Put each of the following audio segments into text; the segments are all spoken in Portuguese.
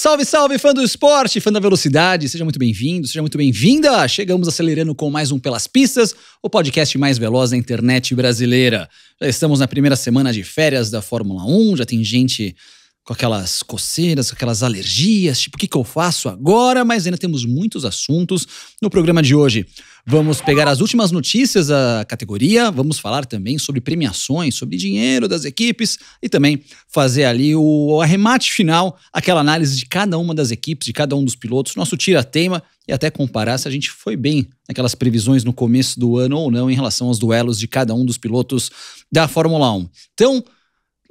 Salve, salve, fã do esporte, fã da velocidade, seja muito bem-vindo, seja muito bem-vinda. Chegamos acelerando com mais um Pelas Pistas, o podcast mais veloz da internet brasileira. Já estamos na primeira semana de férias da Fórmula 1, já tem gente com aquelas coceiras, com aquelas alergias, tipo, o que eu faço agora? Mas ainda temos muitos assuntos no programa de hoje. Vamos pegar as últimas notícias da categoria, vamos falar também sobre premiações, sobre dinheiro das equipes e também fazer ali o arremate final, aquela análise de cada uma das equipes, de cada um dos pilotos, nosso tira-teima e até comparar se a gente foi bem naquelas previsões no começo do ano ou não em relação aos duelos de cada um dos pilotos da Fórmula 1. Então,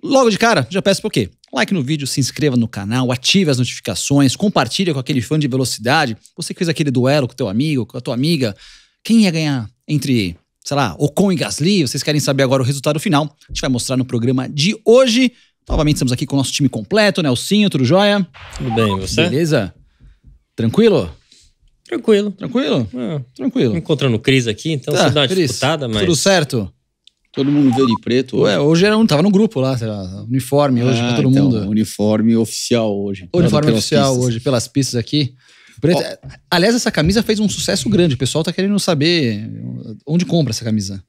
logo de cara, já peço por quê? Like no vídeo, se inscreva no canal, ative as notificações, compartilha com aquele fã de velocidade. Você que fez aquele duelo com teu amigo, com a tua amiga. Quem ia ganhar entre, sei lá, Ocon e Gasly? Vocês querem saber agora o resultado final? A gente vai mostrar no programa de hoje. Novamente estamos aqui com o nosso time completo. Nelsinho, tudo jóia? Tudo bem, você? Beleza? Tranquilo? Tranquilo. Tranquilo? Tranquilo. Encontrando o Cris aqui, então você dá uma disputada, mas... Tudo certo? Todo mundo veio de preto hoje. Ué, hoje tava no grupo lá, sei lá, uniforme hoje pra todo então, mundo. Uniforme oficial hoje. Uniforme oficial hoje, pelas pistas aqui. Aliás, essa camisa fez um sucesso grande. O pessoal tá querendo saber onde compra essa camisa.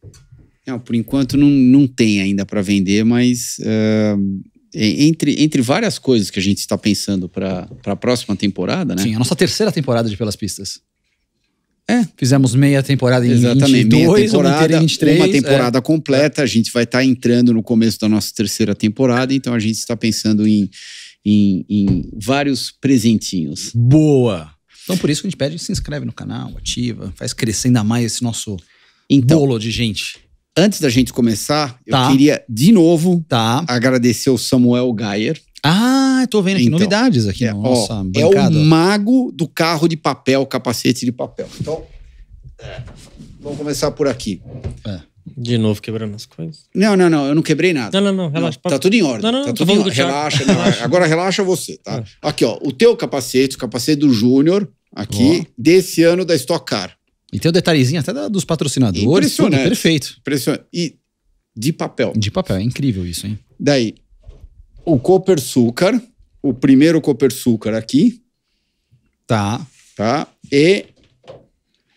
Não, por enquanto não tem ainda para vender, mas entre várias coisas que a gente está pensando para a próxima temporada, né? Sim, a nossa terceira temporada de Pelas Pistas. Fizemos meia temporada em Exatamente, 22, meia temporada, em 23. uma temporada completa. A gente vai estar entrando no começo da nossa terceira temporada, então a gente está pensando em vários presentinhos. Boa! Então por isso que a gente pede, se inscreve no canal, ativa, faz crescer ainda mais esse nosso bolo de gente. Antes da gente começar, eu queria de novo agradecer o Samuel Gayer. Tô vendo aqui novidades aqui na nossa bancada. É o mago do carro de papel, capacete de papel. Então, vamos começar por aqui. De novo quebrando as coisas? Não, eu não quebrei nada. Não, relaxa. Tá tudo em ordem. Não, tá tudo em ordem. Relaxa, agora relaxa você, tá? Aqui, ó, o teu capacete, o capacete do Júnior, aqui, desse ano da Stock Car. E tem o detalhezinho até dos patrocinadores. Impressionante. Tudo perfeito. Impressionante. E de papel. De papel, é incrível isso, hein? Daí, o Copersucar, o primeiro Copersucar aqui. Tá. E...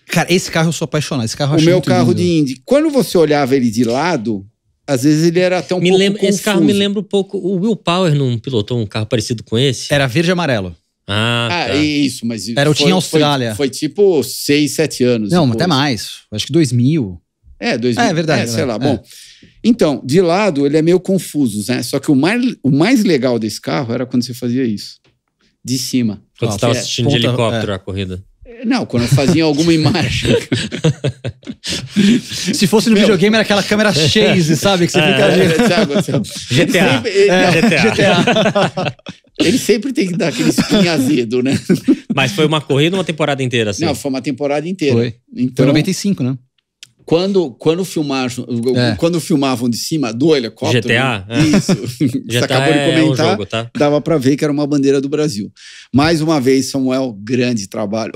Cara, esse carro eu sou apaixonado. Esse carro eu o acho meu muito carro lindo. de Indy. Quando você olhava ele de lado, às vezes ele era até um pouco confuso. Esse carro me lembra um pouco... O Will Power não pilotou um carro parecido com esse? Era verde e amarelo. Tá. Isso, mas... Era o Team Austrália. Foi tipo 6, 7 anos. Não, depois. até mais. Acho que 2000. 2000. É verdade. Sei lá, bom... Então, de lado, ele é meio confuso, né? Só que o mais legal desse carro era quando você fazia isso. De cima. Quando você estava assistindo de helicóptero a corrida. Não, quando eu fazia alguma imagem. Se fosse no videogame, era aquela câmera chase, sabe? Que você fica... GTA. Ele sempre tem que dar aquele espinho azedo, né? Mas foi uma corrida ou uma temporada inteira? Assim? Não, foi uma temporada inteira. Foi. Então, foi 95, né? Quando filmavam de cima do helicóptero... GTA? Isso. Você acabou de comentar. Um jogo, tá? Dava pra ver que era uma bandeira do Brasil. Mais uma vez, Samuel, grande trabalho.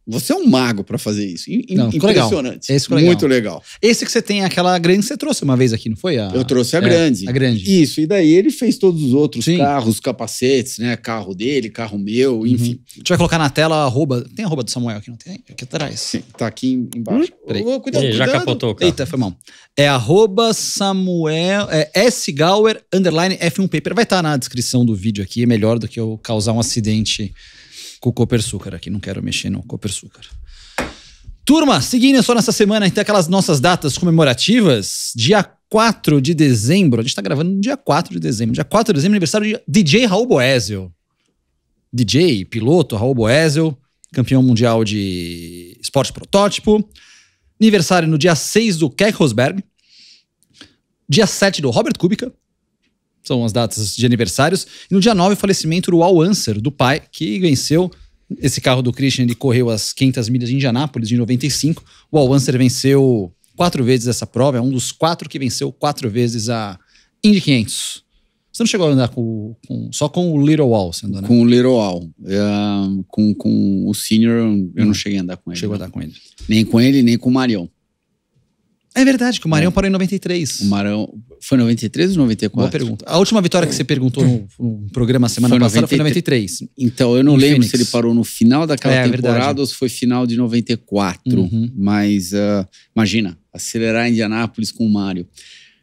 Você é um mago pra fazer isso. Impressionante. Esse ficou legal. Muito legal. Esse que você tem, aquela grande que você trouxe uma vez aqui, não foi? Eu trouxe a grande. A grande. Isso, e daí ele fez todos os outros carros, capacetes, né? Carro dele, carro meu, enfim. A gente vai colocar na tela a arroba. Tem a arroba do Samuel aqui, não tem? Aqui atrás. Sim, tá aqui embaixo. Peraí. Cuidado. Já capotou o carro. Eita, foi mal. É arroba Samuel... sgauer _F1 Paper. Vai estar na descrição do vídeo aqui. É melhor do que eu causar um acidente com o Copersucar aqui. Não quero mexer no Copersucar. Turma, seguindo só nessa semana, tem aquelas nossas datas comemorativas. Dia 4 de dezembro, a gente tá gravando no dia 4 de dezembro. Dia 4 de dezembro, aniversário de DJ Raul Boesel. DJ, piloto, Raul Boesel, campeão mundial de esporte protótipo. Aniversário no dia 6 do Keck Rosberg. Dia 7 do Robert Kubica. São as datas de aniversários. E no dia 9, o falecimento do Al Unser, do pai, que venceu... Esse carro do Christian, ele correu as 500 milhas de Indianápolis em 95. O Al Unser venceu 4 vezes essa prova. É um dos 4 que venceu 4 vezes a Indy 500. Você não chegou a andar só com o Little Al, você andou, né? Com o Little Al. Com o Senior, eu não cheguei a andar com ele. Chegou a andar com ele. Nem com ele, nem com o Marião. É verdade, que o Marião parou em 93. O Marião... Foi 93 ou 94? Boa pergunta. A última vitória que você perguntou no programa semana passada foi 93. Então, eu não lembro Fênix. se ele parou no final daquela temporada verdade. ou se foi final de 94. Uhum. Mas, imagina, acelerar Indianápolis com o Mário.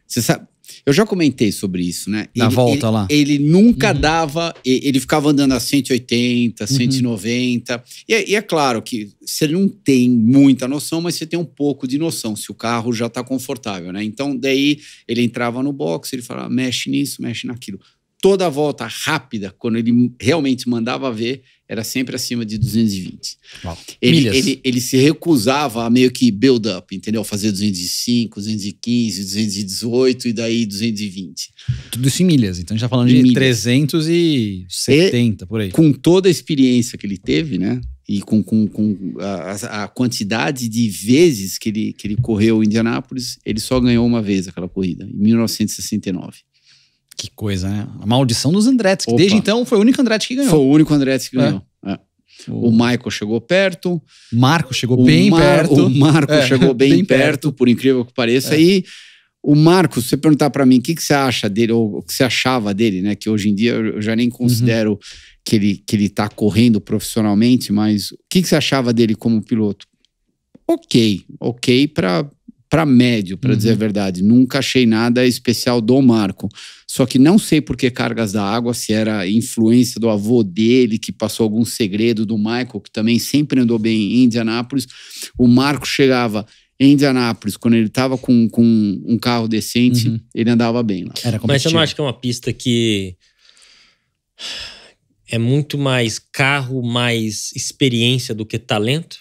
Você sabe... Eu já comentei sobre isso, né? Na volta lá. Ele nunca dava... Ele ficava andando a 180, 190. E é claro que você não tem muita noção, mas você tem um pouco de noção se o carro já está confortável, né? Então, daí, ele entrava no box, ele falava, mexe nisso, mexe naquilo. Toda a volta rápida, quando ele realmente mandava ver, era sempre acima de 220. Uau. Ele se recusava a meio que build up, entendeu? Fazer 205, 215, 218 e daí 220. Tudo isso em milhas. Então a gente tá falando de Milhas. 370 por aí. Com toda a experiência que ele teve, né? E com a quantidade de vezes que ele correu em Indianápolis, ele só ganhou uma vez aquela corrida, em 1969. Que coisa, né? A maldição dos Andretti, que Opa. desde então foi o único Andretti que ganhou. Foi o único Andretti que ganhou. É. O Michael chegou perto. Marco chegou bem perto. O Marco chegou bem perto, por incrível que pareça. E o Marco, se você perguntar pra mim o que você acha dele, ou o que você achava dele, né? Que hoje em dia eu já nem considero que ele tá correndo profissionalmente, mas o que você achava dele como piloto? Ok pra médio, pra dizer a verdade. Nunca achei nada especial do Marco. Só que não sei por que cargas da água, se era influência do avô dele, que passou algum segredo do Michael, que também sempre andou bem em Indianápolis. O Marco chegava em Indianápolis, quando ele estava com um carro decente, ele andava bem lá. Era Mas você não acha que é uma pista que é muito mais carro, mais experiência do que talento?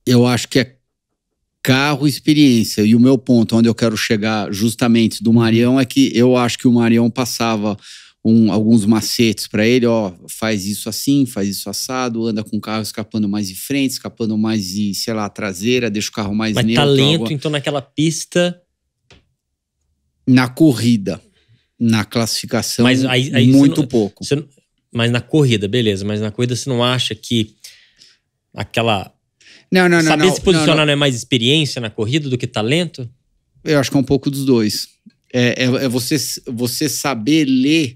Eu acho que é carro e experiência. E o meu ponto, onde eu quero chegar justamente do Marião, é que eu acho que o Marião passava alguns macetes para ele, ó, faz isso assim, faz isso assado, anda com o carro escapando mais de frente, escapando mais de, sei lá, traseira, deixa o carro mais Mas neutro. talento, então, naquela pista... Na corrida, na classificação, Mas aí muito não, pouco. Mas na corrida, beleza. Mas na corrida você não acha que aquela... Não, Saber se posicionar não é mais experiência na corrida do que talento? Eu acho que é um pouco dos dois. É você saber ler,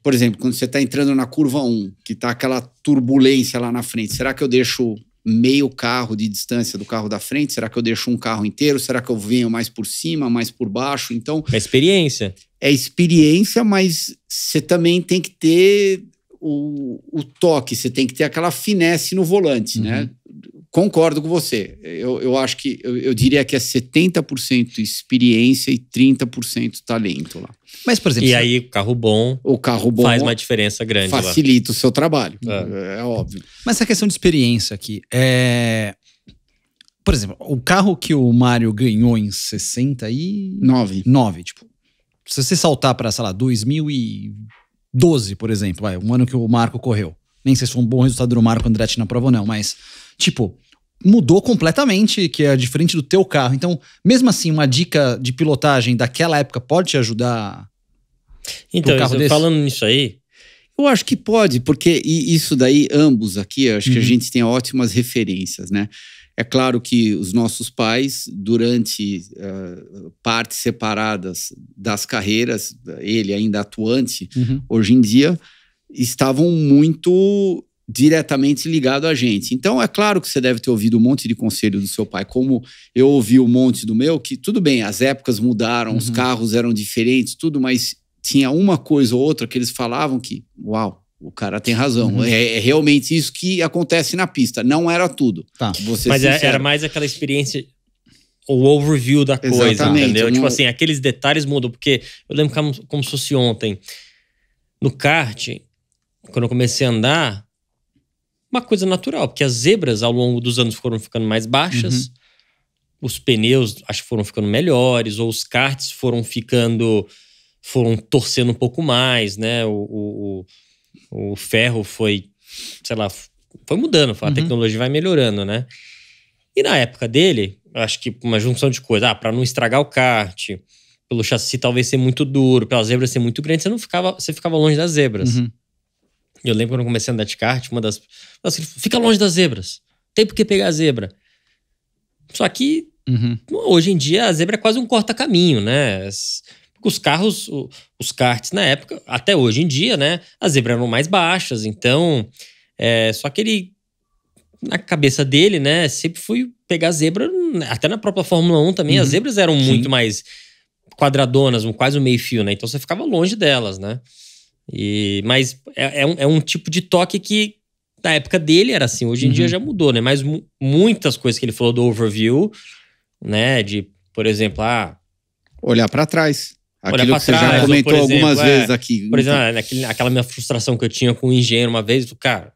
por exemplo, quando você está entrando na curva 1, que está aquela turbulência lá na frente, será que eu deixo meio carro de distância do carro da frente? Será que eu deixo um carro inteiro? Será que eu venho mais por cima, mais por baixo? Então, É experiência. é experiência, mas você também tem que ter o toque, você tem que ter aquela finesse no volante, né? Concordo com você. Eu acho que eu diria que é 70% experiência e 30% talento lá. Mas, por exemplo... E aí o carro bom faz uma diferença grande lá. facilita o seu trabalho. É óbvio. Mas essa questão de experiência aqui, por exemplo, o carro que o Mário ganhou em 69, tipo, se você saltar pra, sei lá, 2012, por exemplo, um ano que o Marco correu. Nem sei se foi um bom resultado do Marco Andretti na prova ou não, mas, tipo, mudou completamente, que é diferente do teu carro. Então, mesmo assim, uma dica de pilotagem daquela época pode te ajudar? Então, carro desse? falando nisso aí, Eu acho que pode, porque isso daí, ambos aqui, eu acho que a gente tem ótimas referências, né? É claro que os nossos pais, durante partes separadas das carreiras, ele ainda atuante, hoje em dia, estavam muito diretamente ligados a gente. Então, é claro que você deve ter ouvido um monte de conselho do seu pai, como eu ouvi um monte do meu, que tudo bem, as épocas mudaram, os carros eram diferentes, tudo, mas tinha uma coisa ou outra que eles falavam que, uau, o cara tem razão. É realmente isso que acontece na pista. Não era tudo. Tá. Mas era mais aquela experiência, o overview da coisa, Exatamente, entendeu? não... Tipo assim, aqueles detalhes mudam, porque eu lembro como se fosse ontem. No kart, quando eu comecei a andar, uma coisa natural, porque as zebras ao longo dos anos foram ficando mais baixas, os pneus acho que foram ficando melhores, ou os karts foram torcendo um pouco mais, né? O ferro foi, sei lá, foi mudando, a tecnologia vai melhorando, né? E na época dele, acho que uma junção de coisas, para não estragar o kart, pelo chassi talvez ser muito duro, pela zebra ser muito grande, você ficava longe das zebras. Eu lembro quando eu comecei a andar de kart, fica longe das zebras, tem por que pegar a zebra. Só que Hoje em dia, a zebra é quase um corta-caminho, né? Os carros, os karts na época, até hoje em dia, né? As zebras eram mais baixas, então... só que ele, na cabeça dele, né? Sempre foi pegar zebra, até na própria Fórmula 1 também, as zebras eram muito mais quadradonas, quase um meio fio, né? Então você ficava longe delas, né? Mas é um tipo de toque que na época dele era assim, hoje em dia já mudou, né? Mas muitas coisas que ele falou do overview, né? De, por exemplo, olhar para trás. Aquilo que você já comentou por exemplo, algumas vezes aqui. Por exemplo, aquela minha frustração que eu tinha com o engenheiro uma vez, cara,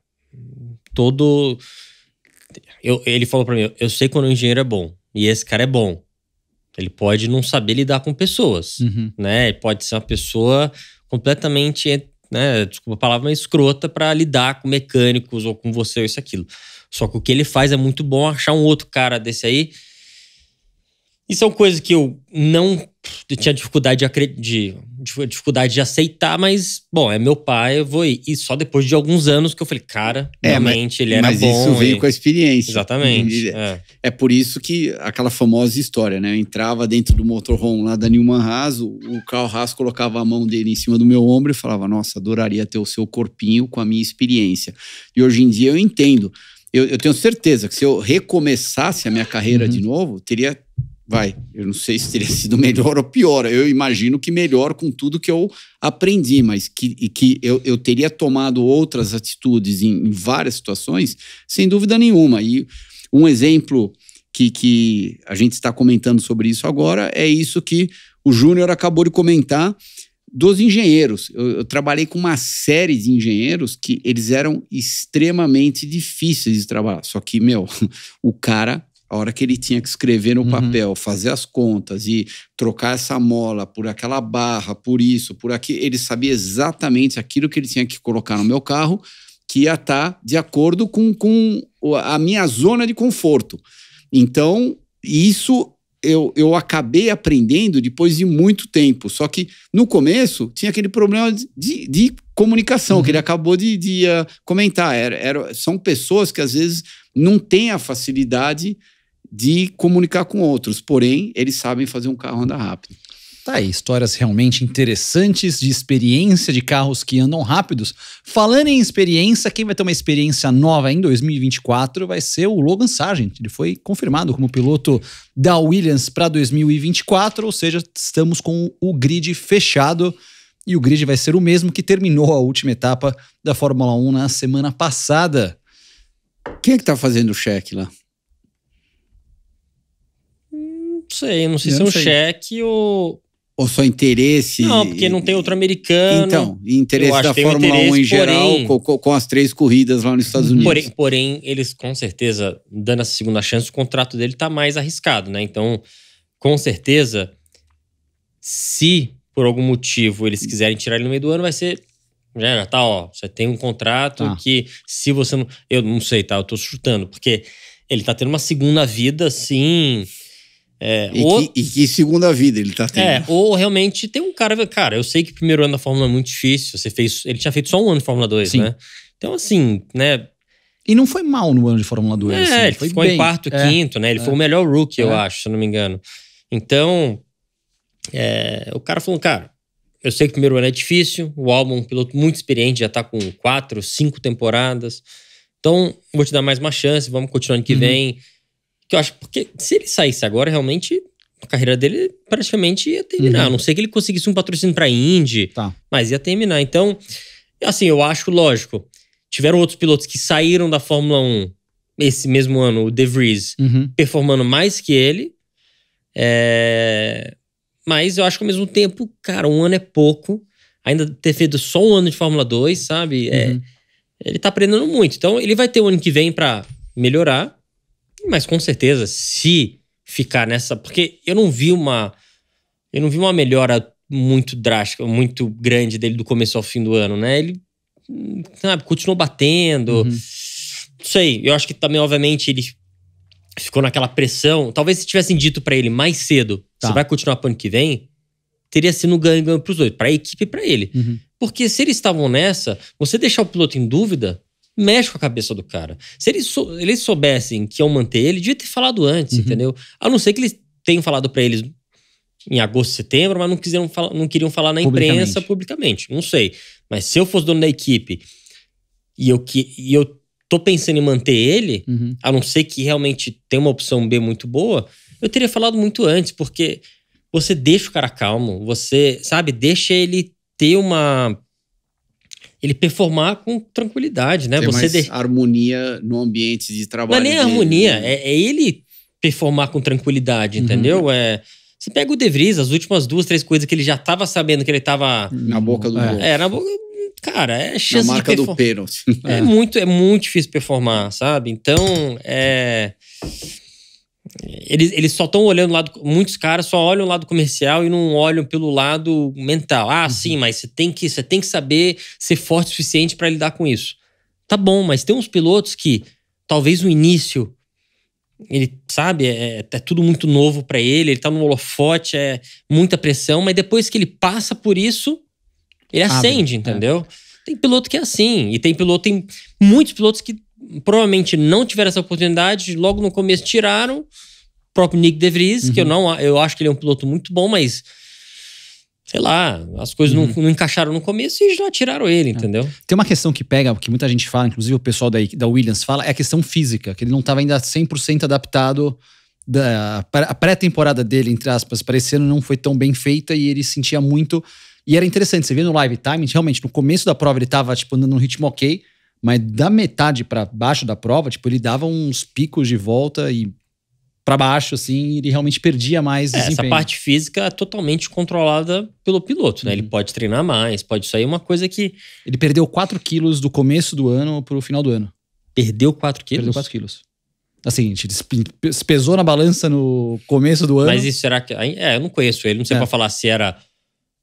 ele falou pra mim, eu sei quando o engenheiro é bom, e esse cara é bom. Ele pode não saber lidar com pessoas, né? Ele pode ser uma pessoa completamente, né? Desculpa a palavra, mas escrota pra lidar com mecânicos ou com você ou isso, aquilo. Só que o que ele faz é muito bom, achar um outro cara desse aí. E são coisas que eu tinha dificuldade de aceitar, mas, bom, é meu pai, eu vou ir. E só depois de alguns anos que eu falei, cara, realmente ele era bom. Mas isso veio com a experiência. Exatamente. É por isso que aquela famosa história, né? Eu entrava dentro do motorhome lá da Newman Haas, o Carl Haas colocava a mão dele em cima do meu ombro e falava, nossa, adoraria ter o seu corpinho com a minha experiência. E hoje em dia eu entendo. Eu tenho certeza que se eu recomeçasse a minha carreira de novo, eu não sei se teria sido melhor ou pior. Eu imagino que melhor com tudo que eu aprendi, mas que eu teria tomado outras atitudes em várias situações, sem dúvida nenhuma. E um exemplo que a gente está comentando sobre isso agora é isso que o Júnior acabou de comentar dos engenheiros. Eu trabalhei com uma série de engenheiros que eles eram extremamente difíceis de trabalhar. Só que, o cara... A hora que ele tinha que escrever no papel, fazer as contas e trocar essa mola por aquela barra, por isso, por aquilo, ele sabia exatamente aquilo que ele tinha que colocar no meu carro, que ia estar de acordo com a minha zona de conforto. Então, isso eu acabei aprendendo depois de muito tempo. Só que, no começo, tinha aquele problema de comunicação, que ele acabou de comentar. São pessoas que, às vezes, não têm a facilidade de comunicar com outros, porém, eles sabem fazer um carro andar rápido. Tá aí, histórias realmente interessantes de experiência de carros que andam rápidos. Falando em experiência, quem vai ter uma experiência nova em 2024 vai ser o Logan Sargent. Ele foi confirmado como piloto da Williams para 2024, ou seja, estamos com o grid fechado. E o grid vai ser o mesmo que terminou a última etapa da Fórmula 1 na semana passada. Quem é que tá fazendo o cheque lá? Não sei se é um cheque ou só interesse... Não, porque não tem outro americano. Então, interesse da Fórmula 1 em geral, com as 3 corridas lá nos Estados Unidos. Porém, eles com certeza, dando essa segunda chance, o contrato dele tá mais arriscado, né? Então, com certeza, se por algum motivo eles quiserem tirar ele no meio do ano, vai ser... Já tá, você tem um contrato que se você não... Eu não sei, tá? Eu tô chutando, porque ele tá tendo uma segunda vida, assim... que segunda vida ele tá tendo. Ou realmente tem um cara... Cara, eu sei que o primeiro ano da Fórmula 1 é muito difícil. Ele tinha feito só um ano de Fórmula 2, né? Então, assim, né... E não foi mal no ano de Fórmula 2. Ele ficou em quarto, quinto, né? Ele foi o melhor rookie, eu acho, se eu não me engano. Então, o cara falou, cara, eu sei que o primeiro ano é difícil, o Albon é um piloto muito experiente, já tá com 4, 5 temporadas. Então, vou te dar mais uma chance, vamos continuar ano que vem. Que eu acho, porque se ele saísse agora, realmente, a carreira dele praticamente ia terminar. A não sei que ele conseguisse um patrocínio pra Indy, mas ia terminar. Então, assim, eu acho lógico. Tiveram outros pilotos que saíram da Fórmula 1 esse mesmo ano, o De Vries, performando mais que ele. Mas eu acho que ao mesmo tempo, cara, um ano é pouco. Ainda ter feito só um ano de Fórmula 2, sabe? Ele tá aprendendo muito. Então, ele vai ter o ano que vem pra melhorar. Mas com certeza, se ficar nessa... Porque eu não vi uma melhora muito drástica, muito grande dele do começo ao fim do ano, né? Ele, sabe, continuou batendo. Não sei, eu acho que também, obviamente, ele ficou naquela pressão. Talvez se tivessem dito pra ele mais cedo, você vai continuar pro ano que vem, teria sido um ganho pros dois, pra equipe e pra ele. Porque se eles estavam nessa, você deixar o piloto em dúvida... mexe com a cabeça do cara. Se eles soubessem que iam manter ele, devia ter falado antes, entendeu? A não ser que eles tenham falado pra eles em agosto, setembro, mas não queriam falar na imprensa publicamente. Não sei. Mas se eu fosse dono da equipe e eu tô pensando em manter ele, a não ser que realmente tenha uma opção B muito boa, eu teria falado muito antes, porque você deixa o cara calmo, você, sabe, deixa ele ter ele performar com tranquilidade, né? Tem mais harmonia no ambiente de trabalho. Não é nem dele, harmonia, né? é ele performar com tranquilidade, entendeu? Você pega o De Vries, as últimas 2, 3 coisas que ele já tava sabendo que ele tava... Na boca do gol. Na boca... Cara, é chance na marca de do pênalti. É muito difícil performar, sabe? Então, Eles só estão olhando o lado... Muitos caras só olham o lado comercial e não olham pelo lado mental. Sim, mas você tem que saber ser forte o suficiente para lidar com isso. Tá bom, mas tem uns pilotos que talvez no início... Ele, sabe, é tudo muito novo pra ele tá no holofote, é muita pressão, mas depois que ele passa por isso, ele acende, entendeu? Tem piloto que é assim, tem muitos pilotos que provavelmente não tiveram essa oportunidade, logo no começo tiraram. O próprio Nick De Vries, que eu acho que ele é um piloto muito bom, mas sei lá, as coisas não encaixaram no começo e já tiraram ele, entendeu? Tem uma questão que pega, que muita gente fala, inclusive o pessoal da Williams fala, é a questão física, que ele não estava ainda 100% adaptado. A pré-temporada dele, entre aspas, para esse ano não foi tão bem feita e ele sentia muito. E era interessante, você vê no live timing, realmente, no começo da prova ele estava tipo, andando num ritmo ok, mas da metade para baixo da prova, tipo, ele dava uns picos de volta e para baixo, assim, ele realmente perdia mais desempenho. Essa parte física é totalmente controlada pelo piloto, né? Ele pode treinar mais, pode sair uma coisa que... Ele perdeu 4 quilos do começo do ano pro final do ano. Perdeu 4 quilos? Perdeu 4 quilos. Assim, a gente pesou na balança no começo do ano. Mas isso será que... eu não conheço ele, não sei pra falar se era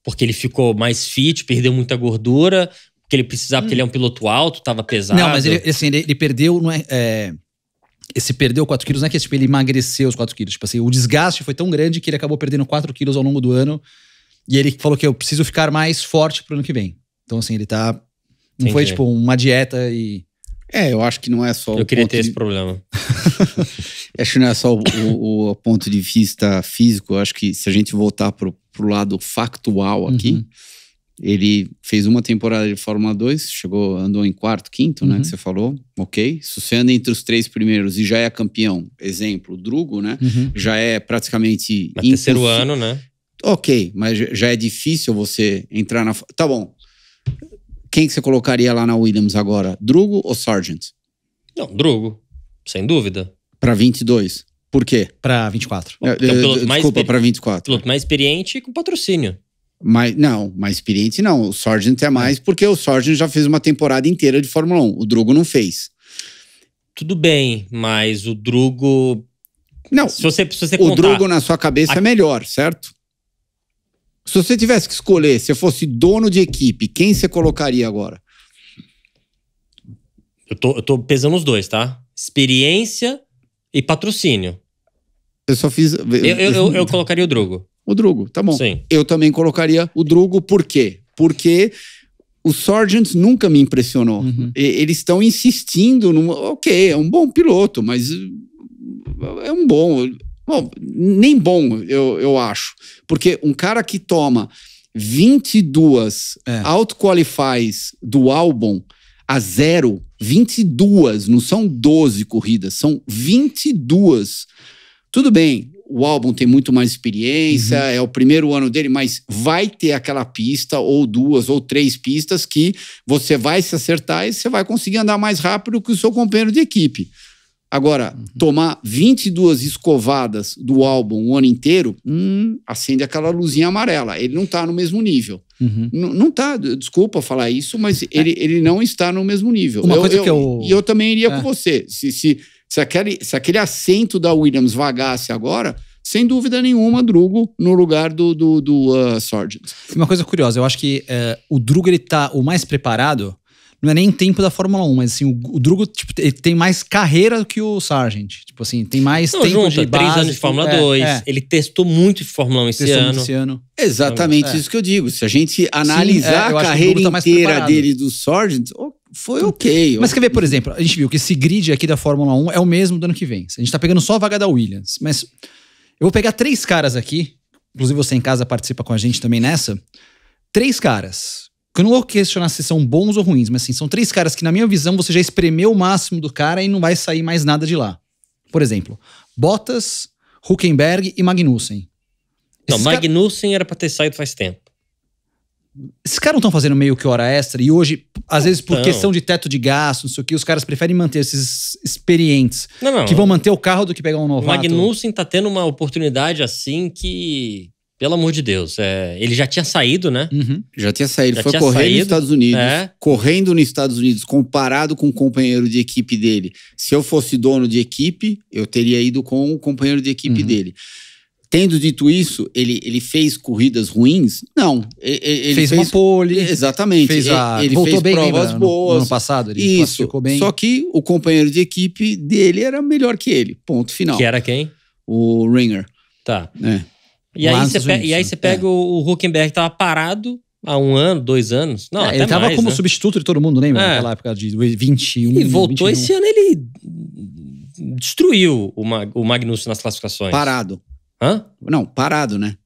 porque ele ficou mais fit, perdeu muita gordura, porque ele precisava, porque ele é um piloto alto, tava pesado. Não, mas ele perdeu, não esse perdeu 4 quilos não é que tipo, ele emagreceu os 4 quilos. Tipo assim, o desgaste foi tão grande que ele acabou perdendo 4 quilos ao longo do ano. E ele falou que eu preciso ficar mais forte pro ano que vem. Então, assim, ele tá... Não foi, tipo, uma dieta e... Eu acho que não é só... Eu queria ter esse problema. Acho que não é só o ponto de vista físico. Eu acho que se a gente voltar pro lado factual aqui, ele fez uma temporada de Fórmula 2, andou em quarto, quinto, né, que você falou. Ok. Se você anda entre os 3 primeiros e já é campeão, exemplo, o Drugo, né, já é praticamente... No terceiro ano, né? Ok, mas já é difícil você entrar na... Tá bom. Quem que você colocaria lá na Williams agora? Drugo ou Sargent? Não, Drugo. Sem dúvida. Pra 22. Por quê? Pra 24. Desculpa, pra 24. Piloto mais experiente e com patrocínio. Mais experiente não. O Sargent é mais porque o Sargent já fez uma temporada inteira de Fórmula 1. O Drugo não fez. Tudo bem, mas o Drugo... Não, se você o contar... Drugo na sua cabeça é melhor, certo? Se você tivesse que escolher, se fosse dono de equipe, quem você colocaria agora? Eu tô pesando os dois, tá? Experiência e patrocínio. Eu só fiz... Eu colocaria o Drugo. O Drugo, tá bom. Sim. Eu também colocaria o Drugo, por quê? Porque o Sargent nunca me impressionou. Eles estão insistindo ok, é um bom piloto, mas é um bom... Bom, nem bom, eu acho. Porque um cara que toma 22 auto-qualifies do Albon a 0, 22, não são 12 corridas, são 22. Tudo bem, o Albon tem muito mais experiência, é o primeiro ano dele, mas vai ter aquela pista, ou 2 ou 3 pistas que você vai se acertar e você vai conseguir andar mais rápido que o seu companheiro de equipe. Agora, tomar 22 escovadas do Albon o ano inteiro, acende aquela luzinha amarela. Ele não tá no mesmo nível. Não tá, desculpa falar isso, mas ele não está no mesmo nível. E eu também iria com você. Se aquele assento da Williams vagasse agora, sem dúvida nenhuma, Drugo no lugar do Sargent. Uma coisa curiosa, eu acho que o Drugo ele tá o mais preparado. Não é nem tempo da Fórmula 1, mas assim, o Drugo tipo, ele tem mais carreira do que o Sargent. Tipo assim, tem mais tempo de base. 3 anos de Fórmula 2. Ele testou muito de Fórmula 1 esse ano. Exatamente isso que eu digo. Se a gente analisar a carreira inteira dele do Sargent, foi ok. Mas quer ver, por exemplo, a gente viu que esse grid aqui da Fórmula 1 é o mesmo do ano que vem. A gente tá pegando só a vaga da Williams. Mas eu vou pegar 3 caras aqui, inclusive você em casa participa com a gente também nessa. 3 caras, que eu não vou questionar se são bons ou ruins, mas assim, são 3 caras que na minha visão você já espremeu o máximo do cara e não vai sair mais nada de lá. Por exemplo, Bottas, Hülkenberg e Magnussen. Não, Magnussen era pra ter saído faz tempo. Esses caras não estão fazendo meio que hora extra e hoje, às vezes por questão de teto de gasto, não sei o que, os caras preferem manter esses experientes que vão manter o carro do que pegar um novato. O Magnussen tá tendo uma oportunidade assim que, pelo amor de Deus, ele já tinha saído, né? Já tinha saído, foi correr nos Estados Unidos. Correndo nos Estados Unidos, comparado com o companheiro de equipe dele. Se eu fosse dono de equipe, eu teria ido com o companheiro de equipe dele. Tendo dito isso, ele fez corridas ruins? Não. Ele fez uma pole. Exatamente. Ele voltou fez bem, provas boas. No ano passado, ele classificou bem. Só que o companheiro de equipe dele era melhor que ele. Ponto final. Que era quem? O Ringer. Tá. E aí você pega o Hülkenberg, que tava parado há 1 ano, 2 anos. Não, até ele tava mais, como né? substituto de todo mundo, lembra? Naquela época de 21. E voltou 21. esse ano, ele destruiu o Magnussen nas classificações. Parado. Hã? Não, parado, né?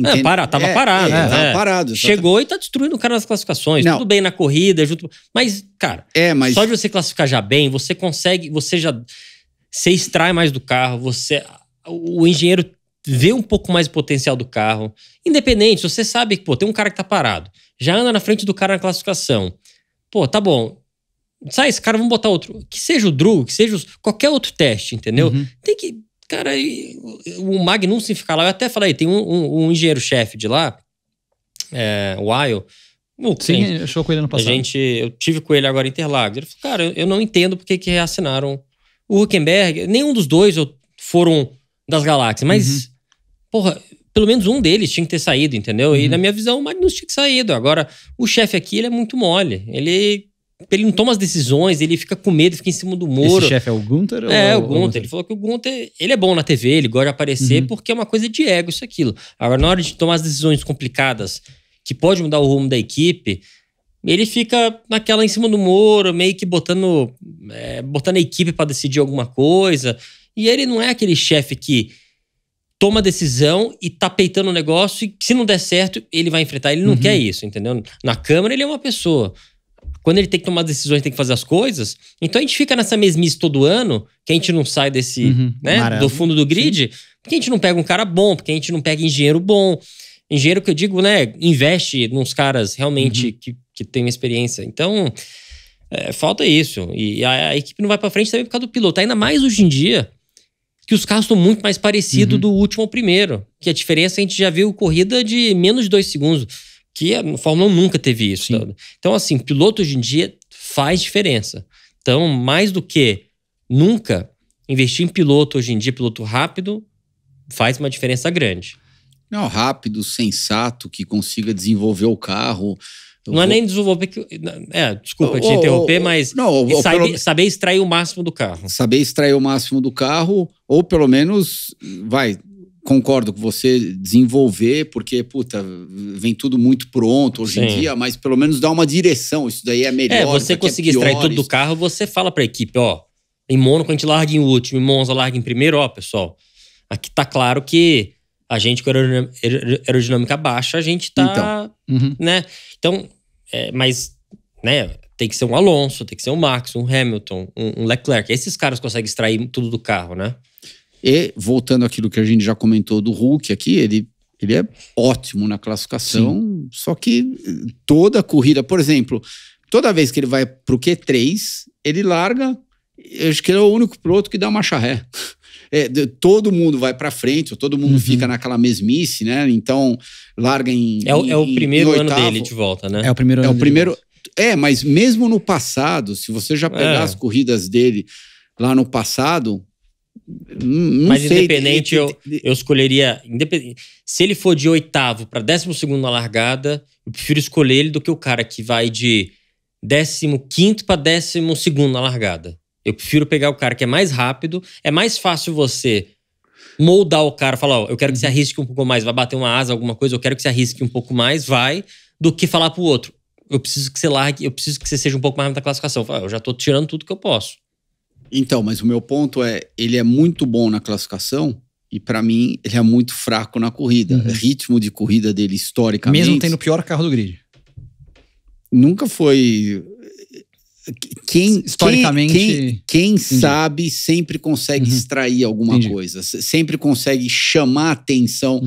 Tava parado. Tava parado. Chegou e tá destruindo o cara nas classificações. Tudo bem na corrida, mas, cara, só de você classificar já bem, você consegue, você extrai mais do carro, o engenheiro vê um pouco mais o potencial do carro. Independente, você sabe que, tem um cara que tá parado, já anda na frente do cara na classificação. Tá bom. Sai esse cara, vamos botar outro. Que seja o Drugo, que seja qualquer outro teste, entendeu? Tem que... Cara, o Magnussen ficar lá, eu até falei, tem um engenheiro-chefe de lá, o Weil. Sim, eu com ele no passado. Eu tive com ele agora em Interlagos. Ele falou, cara, eu não entendo porque que reassinaram o Hülkenberg. Nenhum dos dois foram das galáxias, mas, pelo menos um deles tinha que ter saído, entendeu? E na minha visão, o Magnussen tinha que saído. Agora, o chefe aqui, ele é muito mole. Ele não toma as decisões, ele fica com medo, fica em cima do muro. Esse chefe é o Gunther? O Gunther. Ele falou que o Gunther, ele é bom na TV, ele gosta de aparecer porque é uma coisa de ego, isso e aquilo. Agora, na hora de tomar as decisões complicadas, que pode mudar o rumo da equipe, ele fica naquela em cima do muro, meio que botando a equipe pra decidir alguma coisa. E ele não é aquele chefe que toma decisão e tá peitando o negócio e se não der certo, ele vai enfrentar. Ele não quer isso, entendeu? Na Câmara, ele é uma pessoa. Quando ele tem que tomar decisões, tem que fazer as coisas. Então a gente fica nessa mesmice todo ano, que a gente não sai desse, do fundo do grid, porque a gente não pega um cara bom, porque a gente não pega engenheiro bom. Engenheiro que eu digo, investe nos caras realmente que tem uma experiência. Então, falta isso. E a equipe não vai pra frente também por causa do piloto. Ainda mais hoje em dia, que os carros estão muito mais parecidos do último ao primeiro. Que a diferença, a gente já viu corrida de menos de 2 segundos. Que a Fórmula 1 nunca teve isso. Então, assim, piloto hoje em dia faz diferença. Então, mais do que nunca, investir em piloto hoje em dia, piloto rápido, faz uma diferença grande. Não, rápido, sensato, que consiga desenvolver o carro. Não é nem desenvolver... desculpa te interromper, mas saber extrair o máximo do carro. Saber extrair o máximo do carro, ou pelo menos, concordo com você, desenvolver, porque, vem tudo muito pronto hoje em dia, mas pelo menos dá uma direção, isso daí é melhor. Você conseguir extrair tudo do carro, você fala pra equipe, em Mônaco a gente larga em último, em Monza larga em primeiro, pessoal, aqui tá claro que a gente com aerodinâmica baixa, a gente tá, né? Então, mas, né, tem que ser um Alonso, tem que ser um Max, um Hamilton, um Leclerc, esses caras conseguem extrair tudo do carro, né? E, voltando àquilo que a gente já comentou do Hulk aqui, ele é ótimo na classificação, só que toda a corrida, por exemplo, toda vez que ele vai pro Q3, ele larga, eu acho que ele é o único piloto que dá marcha ré. Todo mundo vai pra frente, ou todo mundo fica naquela mesmice, né? Então, larga em É o primeiro ano dele de volta, né? É o primeiro ano mas mesmo no passado, se você já pegar as corridas dele lá no passado... Não sei, independente, eu escolheria. Se ele for de 8º para 12º na largada, eu prefiro escolher ele do que o cara que vai de 15º para 12º na largada. Eu prefiro pegar o cara que é mais rápido. É mais fácil você moldar o cara, falar: eu quero que você arrisque um pouco mais, vai bater uma asa, alguma coisa, eu quero que você arrisque um pouco mais, do que falar pro outro: eu preciso que você largue, eu preciso que você seja um pouco mais rápido na classificação. Eu falo, eu já tô tirando tudo que eu posso. Então, mas o meu ponto é, ele é muito bom na classificação e pra mim ele é muito fraco na corrida. O ritmo de corrida dele historicamente... Mesmo tendo o pior carro do grid. Nunca foi... Historicamente... Quem sabe sempre consegue extrair alguma coisa. Sempre consegue chamar a atenção.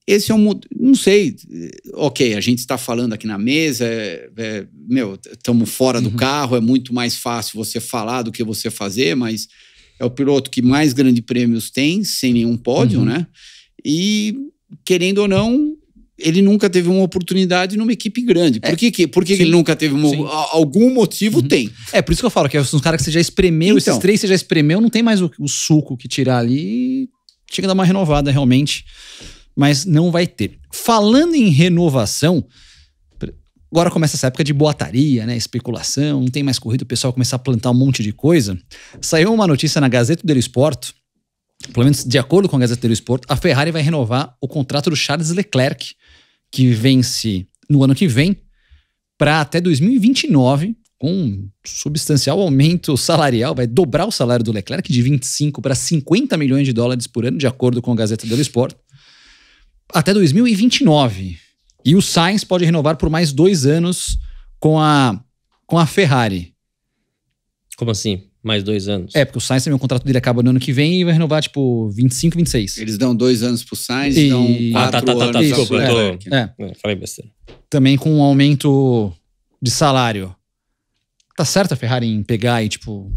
Esse é um... Não sei. Ok, a gente está falando aqui na mesa, estamos fora do carro, é muito mais fácil você falar do que você fazer, mas é o piloto que mais grandes prêmios tem, sem nenhum pódio, né? E, querendo ou não, ele nunca teve uma oportunidade numa equipe grande. Por que ele nunca teve algum motivo? Tem. É, por isso que eu falo que são os caras que você já espremeu, esses 3 você já espremeu, não tem mais o suco que tirar ali, chega a dar uma renovada realmente, mas não vai ter. Falando em renovação, agora começa essa época de boataria, né, especulação, não tem mais corrida, o pessoal começa a plantar um monte de coisa. Saiu uma notícia na Gazeta dello Sport, pelo menos de acordo com a Gazeta dello Sport, a Ferrari vai renovar o contrato do Charles Leclerc, que vence no ano que vem, para até 2029, com um substancial aumento salarial, vai dobrar o salário do Leclerc de 25 para 50 milhões de dólares por ano, de acordo com a Gazeta dello Sport, até 2029. E o Sainz pode renovar por mais 2 anos com a Ferrari. Como assim? Mais 2 anos? É, porque o Sainz também, o contrato dele acaba no ano que vem e vai renovar, tipo, 25, 26. Eles dão 2 anos pro Sainz e dão 4 anos. Desculpa, eu falei besteira. Também com um aumento de salário. Tá certo a Ferrari em pegar e, tipo...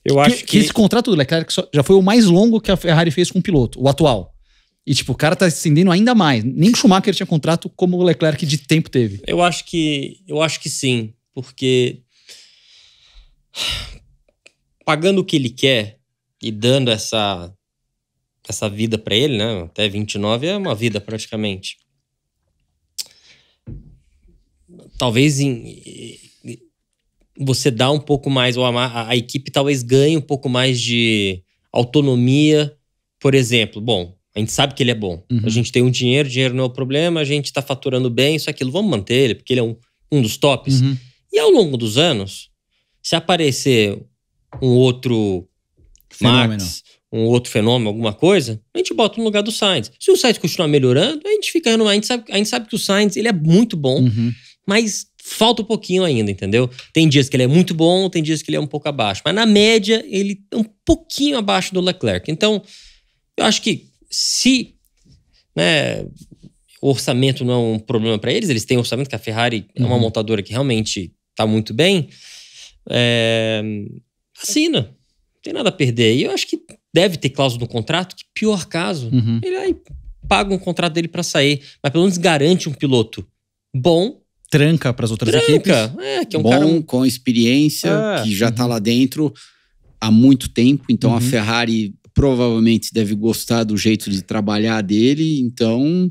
Eu acho que esse contrato do Leclerc já foi o mais longo que a Ferrari fez com o piloto, o atual. E, tipo, o cara tá estendendo ainda mais. Nem o Schumacher tinha contrato como o Leclerc de tempo teve. Eu acho que sim, porque pagando o que ele quer e dando essa vida pra ele, né? Até 29 é uma vida praticamente. Talvez você dá um pouco mais, ou a equipe talvez ganhe um pouco mais de autonomia. Por exemplo, bom, a gente sabe que ele é bom. A gente tem dinheiro não é o problema, a gente tá faturando bem, isso, aquilo. Vamos manter ele, porque ele é um dos tops. E ao longo dos anos, se aparecer um outro fenômeno. Max, um outro fenômeno, alguma coisa, a gente bota no lugar do Sainz. Se o Sainz continuar melhorando, a gente fica renovando. A gente sabe que o Sainz, ele é muito bom, mas falta um pouquinho ainda, entendeu? Tem dias que ele é muito bom, tem dias que ele é um pouco abaixo. Mas na média, ele é um pouquinho abaixo do Leclerc. Então, eu acho que se, né, o orçamento não é um problema para eles têm orçamento, que a Ferrari é uma montadora que realmente tá muito bem, assina. Não tem nada a perder. E eu acho que deve ter cláusula no contrato, que pior caso, ele aí paga um contrato dele para sair, mas pelo menos garante um piloto bom. Tranca para as outras equipes. Que é um bom, cara com experiência, que já tá lá dentro há muito tempo. Então a Ferrari provavelmente deve gostar do jeito de trabalhar dele. Então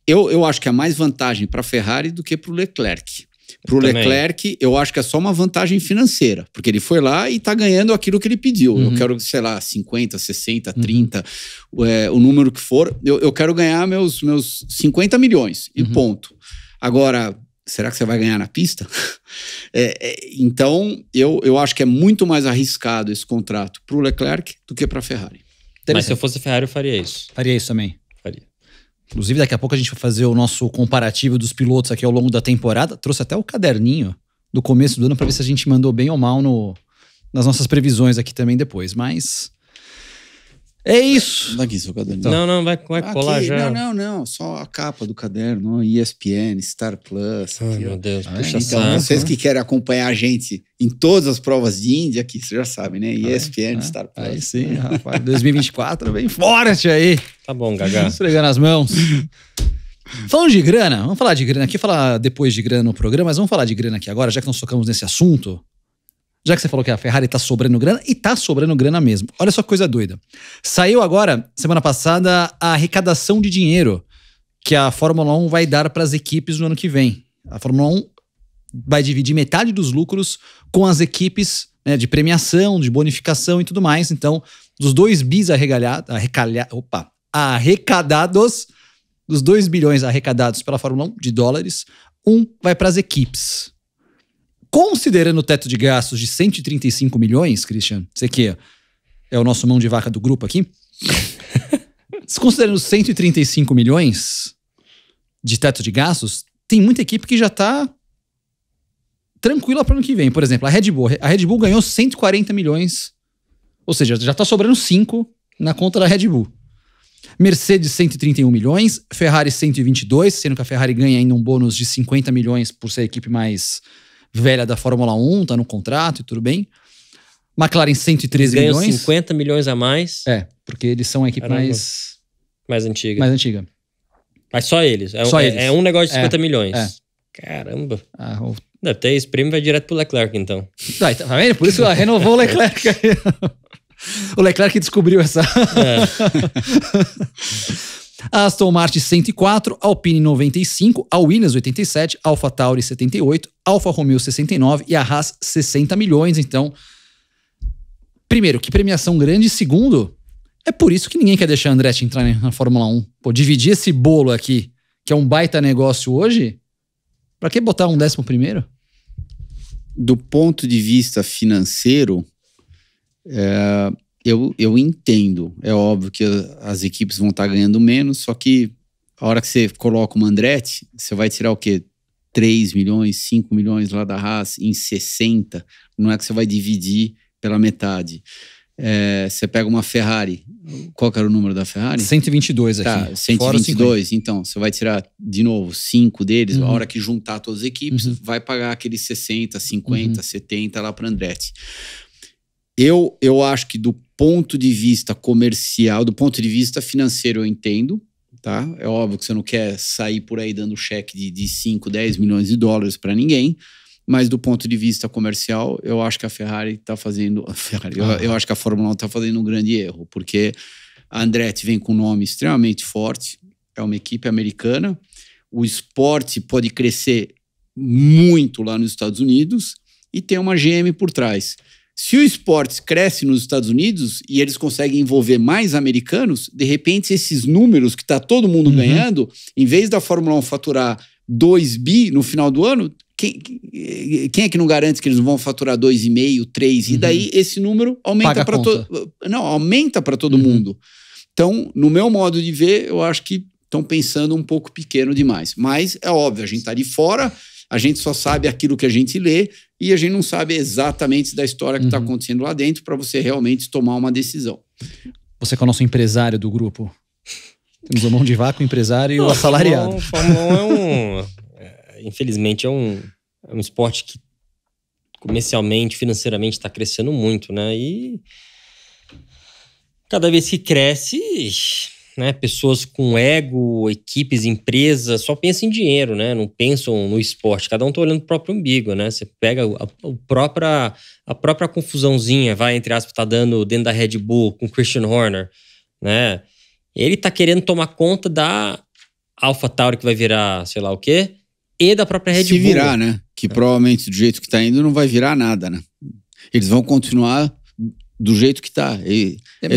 eu acho que é mais vantagem para a Ferrari do que para o Leclerc. Para o Leclerc, eu acho que é só uma vantagem financeira, porque ele foi lá e tá ganhando aquilo que ele pediu. Eu quero, sei lá, 50, 60, 30, o número que for. Eu quero ganhar meus 50 milhões e ponto. Agora, será que você vai ganhar na pista? Então, eu acho que é muito mais arriscado esse contrato para o Leclerc do que para a Ferrari. Mas se eu fosse a Ferrari, eu faria isso. Faria isso também. Faria. Inclusive, daqui a pouco a gente vai fazer o nosso comparativo dos pilotos aqui ao longo da temporada. Trouxe até o caderninho do começo do ano para ver se a gente mandou bem ou mal nas nossas previsões aqui também depois. Mas é isso. Daqui, seu caderno. Não, vai colar já. Não. Só a capa do caderno. ESPN, Star Plus. Ai, meu Deus, puxa então, saco. vocês que querem acompanhar a gente em todas as provas de Índia, aqui, vocês já sabem, né? ESPN, Star Plus. Aí sim, rapaz. 2024 vem forte aí. Tá bom, Gagá. Esfregando as mãos. Falando de grana, vamos falar de grana aqui, falar depois de grana no programa, mas vamos falar de grana aqui agora, já que nós tocamos nesse assunto. Já que você falou que a Ferrari tá sobrando grana, e tá sobrando grana mesmo. Olha só que coisa doida. Saiu agora, semana passada, a arrecadação de dinheiro que a Fórmula 1 vai dar para as equipes no ano que vem. A Fórmula 1 vai dividir metade dos lucros com as equipes, né, de premiação, de bonificação e tudo mais. Então, dos 2 bis arrecadados, dos 2 bilhões arrecadados pela Fórmula 1 de dólares, vai para as equipes. Considerando o teto de gastos de 135 milhões, Christian, você que é o nosso mão de vaca do grupo aqui, considerando 135 milhões de teto de gastos, tem muita equipe que já tá tranquila para o ano que vem. Por exemplo, a Red Bull. A Red Bull ganhou 140 milhões, ou seja, já tá sobrando 5 na conta da Red Bull. Mercedes, 131 milhões, Ferrari, 122, sendo que a Ferrari ganha ainda um bônus de 50 milhões por ser a equipe mais velha da Fórmula 1, tá no contrato e tudo bem. McLaren, 113 milhões. Ganham 50 milhões a mais. Porque eles são a equipe mais antiga. Mais antiga. Mas só eles. Só eles. É um negócio de 50 milhões. Caramba. Deve ter esse prêmio, vai direto pro Leclerc, então. Tá vendo? Por isso ela renovou o Leclerc. O Leclerc descobriu essa. A Aston Martin, 104, Alpine, 95, a Williams, 87, AlphaTauri, 78, Alfa Romeo, 69 e a Haas, 60 milhões. Então, primeiro, que premiação grande. Segundo, é por isso que ninguém quer deixar a Andretti entrar na Fórmula 1. Pô, dividir esse bolo aqui, que é um baita negócio hoje, pra que botar um 11º? Do ponto de vista financeiro, eu entendo. É óbvio que as equipes vão estar ganhando menos, só que a hora que você coloca uma Andretti, você vai tirar o quê? 3 milhões, 5 milhões lá da Haas em 60. Não é que você vai dividir pela metade. Você pega uma Ferrari. Qual que era o número da Ferrari? 122 aqui. Tá, 122. Então, você vai tirar de novo 5 deles. A hora que juntar todas as equipes, vai pagar aqueles 60, 50, 70 lá para Andretti. Eu acho que do ponto de vista comercial, do ponto de vista financeiro, eu entendo, tá? É óbvio que você não quer sair por aí dando cheque de 5, 10 milhões de dólares para ninguém, mas do ponto de vista comercial, eu acho que a Ferrari está fazendo... Eu acho que a Fórmula 1 está fazendo um grande erro, porque a Andretti vem com um nome extremamente forte, é uma equipe americana, o esporte pode crescer muito lá nos Estados Unidos e tem uma GM por trás. Se o esporte cresce nos Estados Unidos e eles conseguem envolver mais americanos, de repente esses números que está todo mundo ganhando, em vez da Fórmula 1 faturar 2 bi no final do ano, quem é que não garante que eles não vão faturar 2,5, 3? E daí esse número aumenta para aumenta para todo mundo. Então, no meu modo de ver, eu acho que estão pensando um pouco pequeno demais. Mas é óbvio, a gente está de fora, a gente só sabe aquilo que a gente lê e a gente não sabe exatamente da história que está acontecendo lá dentro para você realmente tomar uma decisão. Você que é o nosso empresário do grupo. Temos o mão de vaca, o empresário e o assalariado. Fórmula 1 infelizmente, é um esporte que comercialmente, financeiramente está crescendo muito, né? E cada vez que cresce, né, pessoas com ego, equipes, empresas, só pensam em dinheiro, né? Não pensam no esporte. Cada um tá olhando pro próprio umbigo, né? Você pega a própria confusãozinha, entre aspas, tá dando dentro da Red Bull com o Christian Horner, né? Ele tá querendo tomar conta da AlphaTauri, que vai virar sei lá o quê, e da própria Red Bull. Se virar, né? Que provavelmente do jeito que tá indo não vai virar nada, né? Eles vão continuar do jeito que tá.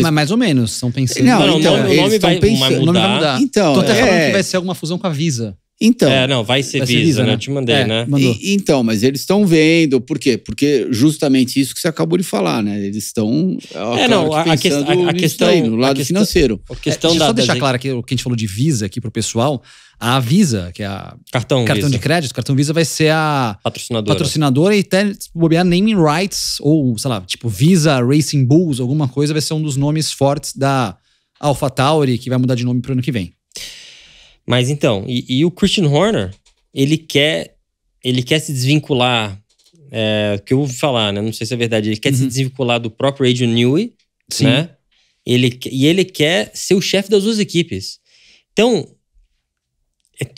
Mas mais ou menos, estão pensando... Não, então, o nome vai mudar. Então, tô até falando que vai ser alguma fusão com a Visa. Então, não, vai ser Visa, né? Eu te mandei, né? Então, mas eles estão vendo. Por quê? Porque justamente isso que você acabou de falar, né? Eles estão a questão aí, no lado financeiro. Deixa eu só deixar claro aqui o que a gente falou de Visa aqui pro pessoal. A Visa, que é a cartão de crédito, cartão Visa vai ser a patrocinadora e até bobear naming rights, ou sei lá, tipo Visa Racing Bulls, alguma coisa, vai ser um dos nomes fortes da AlphaTauri, que vai mudar de nome pro ano que vem. Mas então, e o Christian Horner, ele quer se desvincular, que eu ouvi falar, né? Não sei se é verdade, ele quer se desvincular do próprio Adrian Newey, né? Ele quer ser o chefe das duas equipes. Então,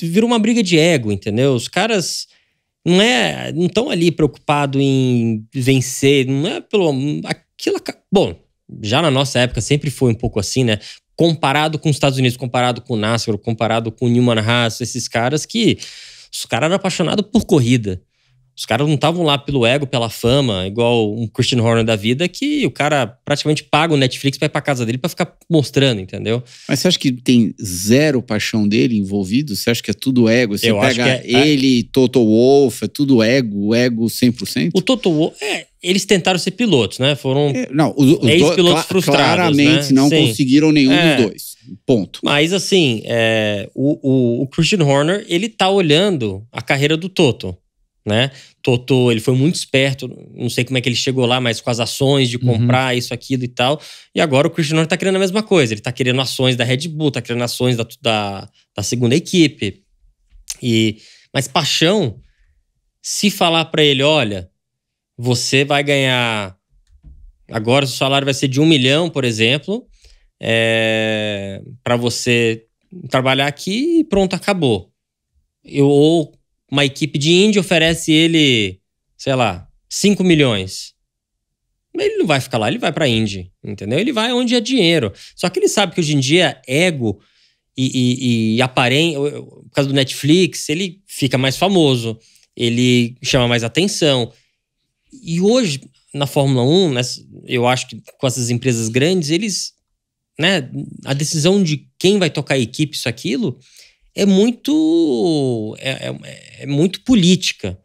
vira uma briga de ego, entendeu? Os caras não estão ali preocupados em vencer, não é pelo... Bom, já na nossa época sempre foi um pouco assim, né? Comparado com os Estados Unidos, comparado com o NASCAR, comparado com o Newman Haas, esses caras que... Os caras eram apaixonados por corrida. Os caras não estavam lá pelo ego, pela fama, igual um Christian Horner da vida, que o cara praticamente paga o Netflix pra ir pra casa dele pra ficar mostrando, entendeu? Mas você acha que tem zero paixão dele envolvido? Você acha que é tudo ego? Você pega ele, Toto Wolff, é tudo ego 100%? O Toto Wolff, eles tentaram ser pilotos, né? Foram os ex-pilotos frustrados, claramente, né? Não conseguiram nenhum dos dois. Ponto. Mas assim, o Christian Horner, ele tá olhando a carreira do Toto, né? Toto, ele foi muito esperto, não sei como é que ele chegou lá, mas com as ações de comprar isso, aquilo e tal. E agora o Christian Horner tá querendo a mesma coisa. Ele tá querendo ações da Red Bull, tá querendo ações da segunda equipe. Mas paixão, se falar pra ele, olha, você vai ganhar... Agora o seu salário vai ser de 1 milhão, por exemplo, pra você trabalhar aqui e pronto, acabou. Ou uma equipe de Indy oferece ele, sei lá, 5 milhões. Ele não vai ficar lá, ele vai pra Indy, entendeu? Ele vai onde é dinheiro. Só que ele sabe que hoje em dia ego e aparência, por causa do Netflix, ele fica mais famoso, ele chama mais atenção. E hoje, na Fórmula 1, né, eu acho que com essas empresas grandes, eles, né, a decisão de quem vai tocar a equipe, isso, aquilo, é muito política,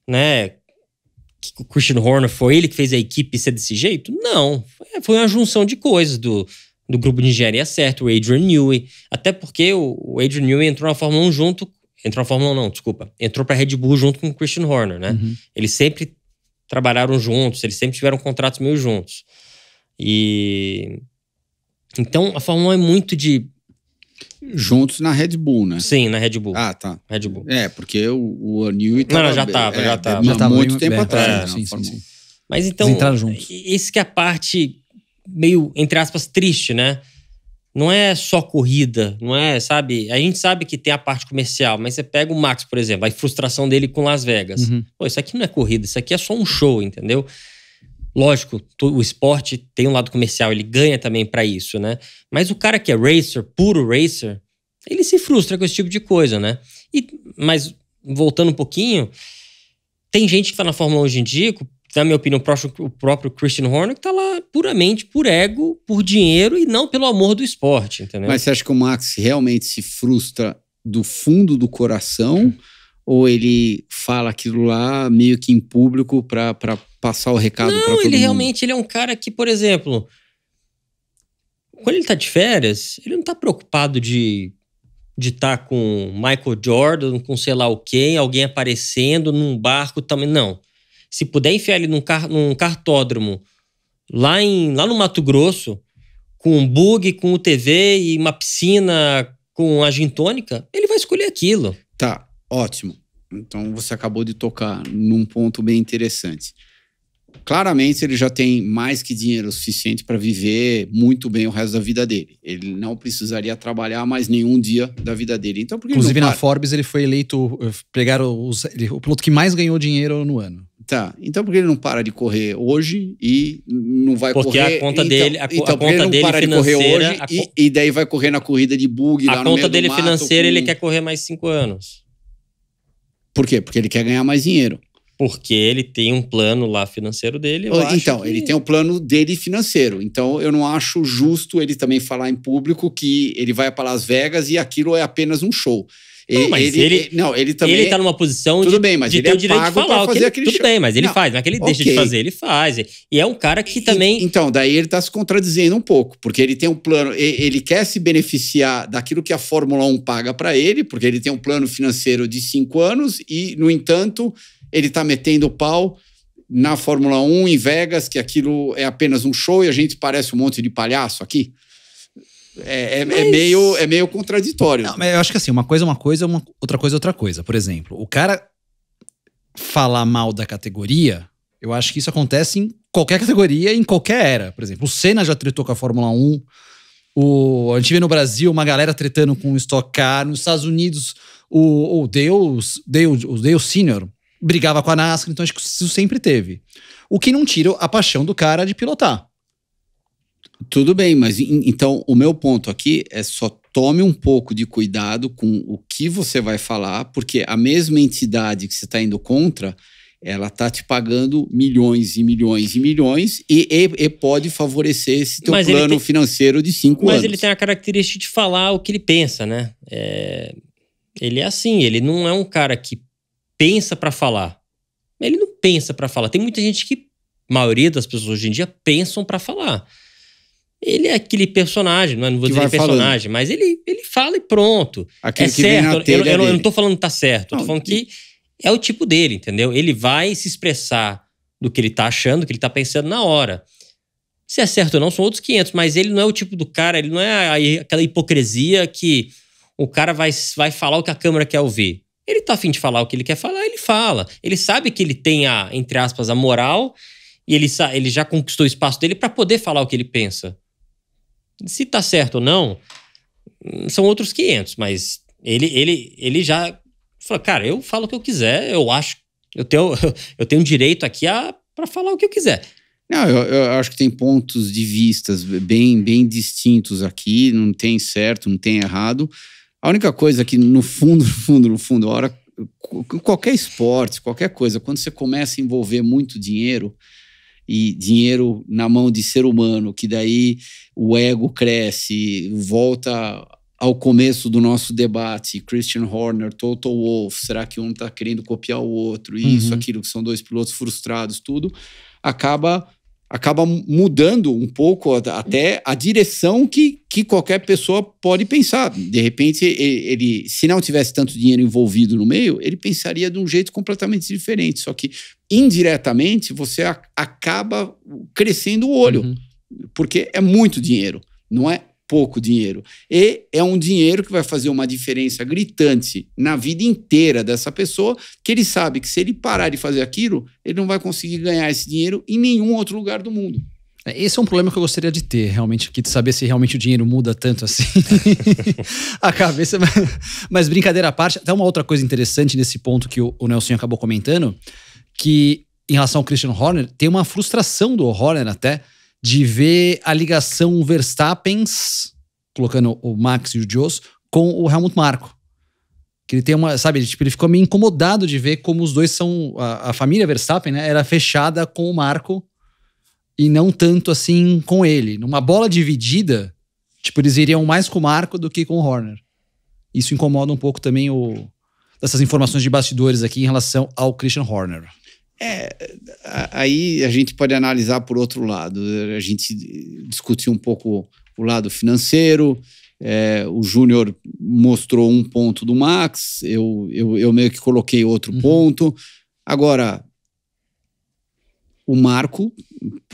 né? O Christian Horner foi ele que fez a equipe ser desse jeito? Não, foi uma junção de coisas do grupo de engenharia certo, o Adrian Newey, até porque o Adrian Newey entrou na Fórmula 1 entrou pra Red Bull junto com o Christian Horner, né? Eles sempre trabalharam juntos, eles sempre tiveram contratos meio juntos. Então a Fórmula 1 é muito de... Juntos na Red Bull, né? Sim, na Red Bull. Ah, tá. Red Bull. Porque o Newey tava... Não, já tava. Já tava muito tempo atrás. Sim. Mas então, esse que é a parte meio, entre aspas, triste, né? Não é só corrida, não é, sabe? A gente sabe que tem a parte comercial, mas você pega o Max, por exemplo, a frustração dele com Las Vegas. Pô, isso aqui não é corrida, isso aqui é só um show, entendeu? Lógico, o esporte tem um lado comercial, ele ganha também pra isso, né? Mas o cara que é racer, puro racer, ele se frustra com esse tipo de coisa, né? Mas, voltando um pouquinho, tem gente que tá na Fórmula 1 hoje em dia, na minha opinião, o próprio Christian Horner, que tá lá puramente por ego, por dinheiro e não pelo amor do esporte, entendeu? Mas você acha que o Max realmente se frustra do fundo do coração? Ou ele fala aquilo lá meio que em público pra passar o recado pra todo mundo? Não, ele realmente é um cara que, por exemplo, quando ele tá de férias, ele não tá preocupado de estar com Michael Jordan, com sei lá o quem, alguém aparecendo num barco também, não. Se puder enfiar ele num cartódromo lá no Mato Grosso, com um bug, com UTV e uma piscina com a gin tônica, ele vai escolher aquilo. Tá. Ótimo. Então você acabou de tocar num ponto bem interessante. Claramente ele já tem mais que dinheiro suficiente para viver muito bem o resto da vida dele. Ele não precisaria trabalhar mais nenhum dia da vida dele. Então, por que inclusive na Forbes ele foi eleito, pegaram o piloto que mais ganhou dinheiro no ano. Tá, então por que ele não para de correr hoje e não vai porque correr... Porque a conta dele, a conta dele para financeira... De correr hoje e daí vai correr na corrida de bug lá no meio do mato. A conta dele financeira, ele quer correr mais 5 anos. Por quê? Porque ele quer ganhar mais dinheiro. Porque ele tem um plano lá financeiro dele. Ele tem um plano dele financeiro. Então, eu não acho justo ele também falar em público que ele vai para Las Vegas e aquilo é apenas um show. Não, mas ele também... Ele tá numa posição tudo bem, mas de ele ter o direito de falar. Fazer aquele tudo show. bem, mas ele faz. Não é que ele deixa de fazer, ele faz. E é um cara que também... Então, daí ele tá se contradizendo um pouco. Porque ele tem um plano... Ele quer se beneficiar daquilo que a Fórmula 1 paga para ele, porque ele tem um plano financeiro de 5 anos e, no entanto, ele tá metendo o pau na Fórmula 1 em Vegas, que aquilo é apenas um show e a gente parece um monte de palhaço aqui. É meio contraditório. Não, mas eu acho que assim, uma coisa, outra coisa, outra coisa. Por exemplo, o cara falar mal da categoria, eu acho que isso acontece em qualquer categoria, em qualquer era. Por exemplo, o Senna já tretou com a Fórmula 1. A gente vê no Brasil uma galera tretando com o Stock Car. Nos Estados Unidos, o Dale Senior brigava com a NASCAR. Então acho que isso sempre teve. O que não tira a paixão do cara de pilotar. Tudo bem, mas então o meu ponto aqui é só tome um pouco de cuidado com o que você vai falar, porque a mesma entidade que você está indo contra, ela está te pagando milhões e milhões e milhões e pode favorecer esse teu plano financeiro de 5 anos. Mas ele tem a característica de falar o que ele pensa, né? Ele é assim, ele não é um cara que pensa para falar. Ele não pensa para falar. Tem muita gente que, a maioria das pessoas hoje em dia, pensam para falar. Ele é aquele personagem, não vou dizer personagem, mas ele fala e pronto. Aquele que certo, eu não tô falando que tá certo, eu tô falando que é o tipo dele, entendeu? Ele vai se expressar do que ele tá achando, do que ele tá pensando na hora. Se é certo ou não, são outros 500, mas ele não é o tipo do cara, ele não é aquela hipocrisia que o cara vai falar o que a câmera quer ouvir. Ele tá afim de falar o que ele quer falar, ele fala. Ele sabe que ele tem entre aspas, a moral e ele já conquistou o espaço dele para poder falar o que ele pensa. Se tá certo ou não, são outros 500, mas ele já falou, cara, eu falo o que eu quiser, eu acho, eu tenho direito aqui para falar o que eu quiser. Não, eu acho que tem pontos de vistas bem distintos aqui, não tem certo, não tem errado. A única coisa que no fundo, a hora, qualquer esporte, qualquer coisa, quando você começa a envolver muito dinheiro, e dinheiro na mão de ser humano, que daí o ego cresce, volta ao começo do nosso debate, Christian Horner, Toto Wolff, será que um está querendo copiar o outro, isso, aquilo, que são dois pilotos frustrados, tudo, acaba mudando um pouco até a direção que qualquer pessoa pode pensar. De repente, ele, se não tivesse tanto dinheiro envolvido no meio, ele pensaria de um jeito completamente diferente. Só que, indiretamente, você acaba crescendo o olho. Porque é muito dinheiro, não é pouco dinheiro. E é um dinheiro que vai fazer uma diferença gritante na vida inteira dessa pessoa, que ele sabe que se ele parar de fazer aquilo, ele não vai conseguir ganhar esse dinheiro em nenhum outro lugar do mundo. Esse é um problema que eu gostaria de ter, realmente, aqui, de saber se realmente o dinheiro muda tanto assim a cabeça. Mas brincadeira à parte, até uma outra coisa interessante nesse ponto que o Nelson acabou comentando, que em relação ao Christian Horner, tem uma frustração do Horner até, de ver a ligação Verstappens, colocando o Max e o Jos, com o Helmut Marko. Que ele tem uma, sabe, ele ficou meio incomodado de ver como os dois são, a família Verstappen, né, era fechada com o Marko e não tanto assim com ele. Numa bola dividida, tipo, eles iriam mais com o Marko do que com o Horner. Isso incomoda um pouco também dessas informações de bastidores aqui em relação ao Christian Horner. Aí a gente pode analisar por outro lado. A gente discutiu um pouco o lado financeiro. O Júnior mostrou um ponto do Max. Eu meio que coloquei outro ponto. Agora, o Marko,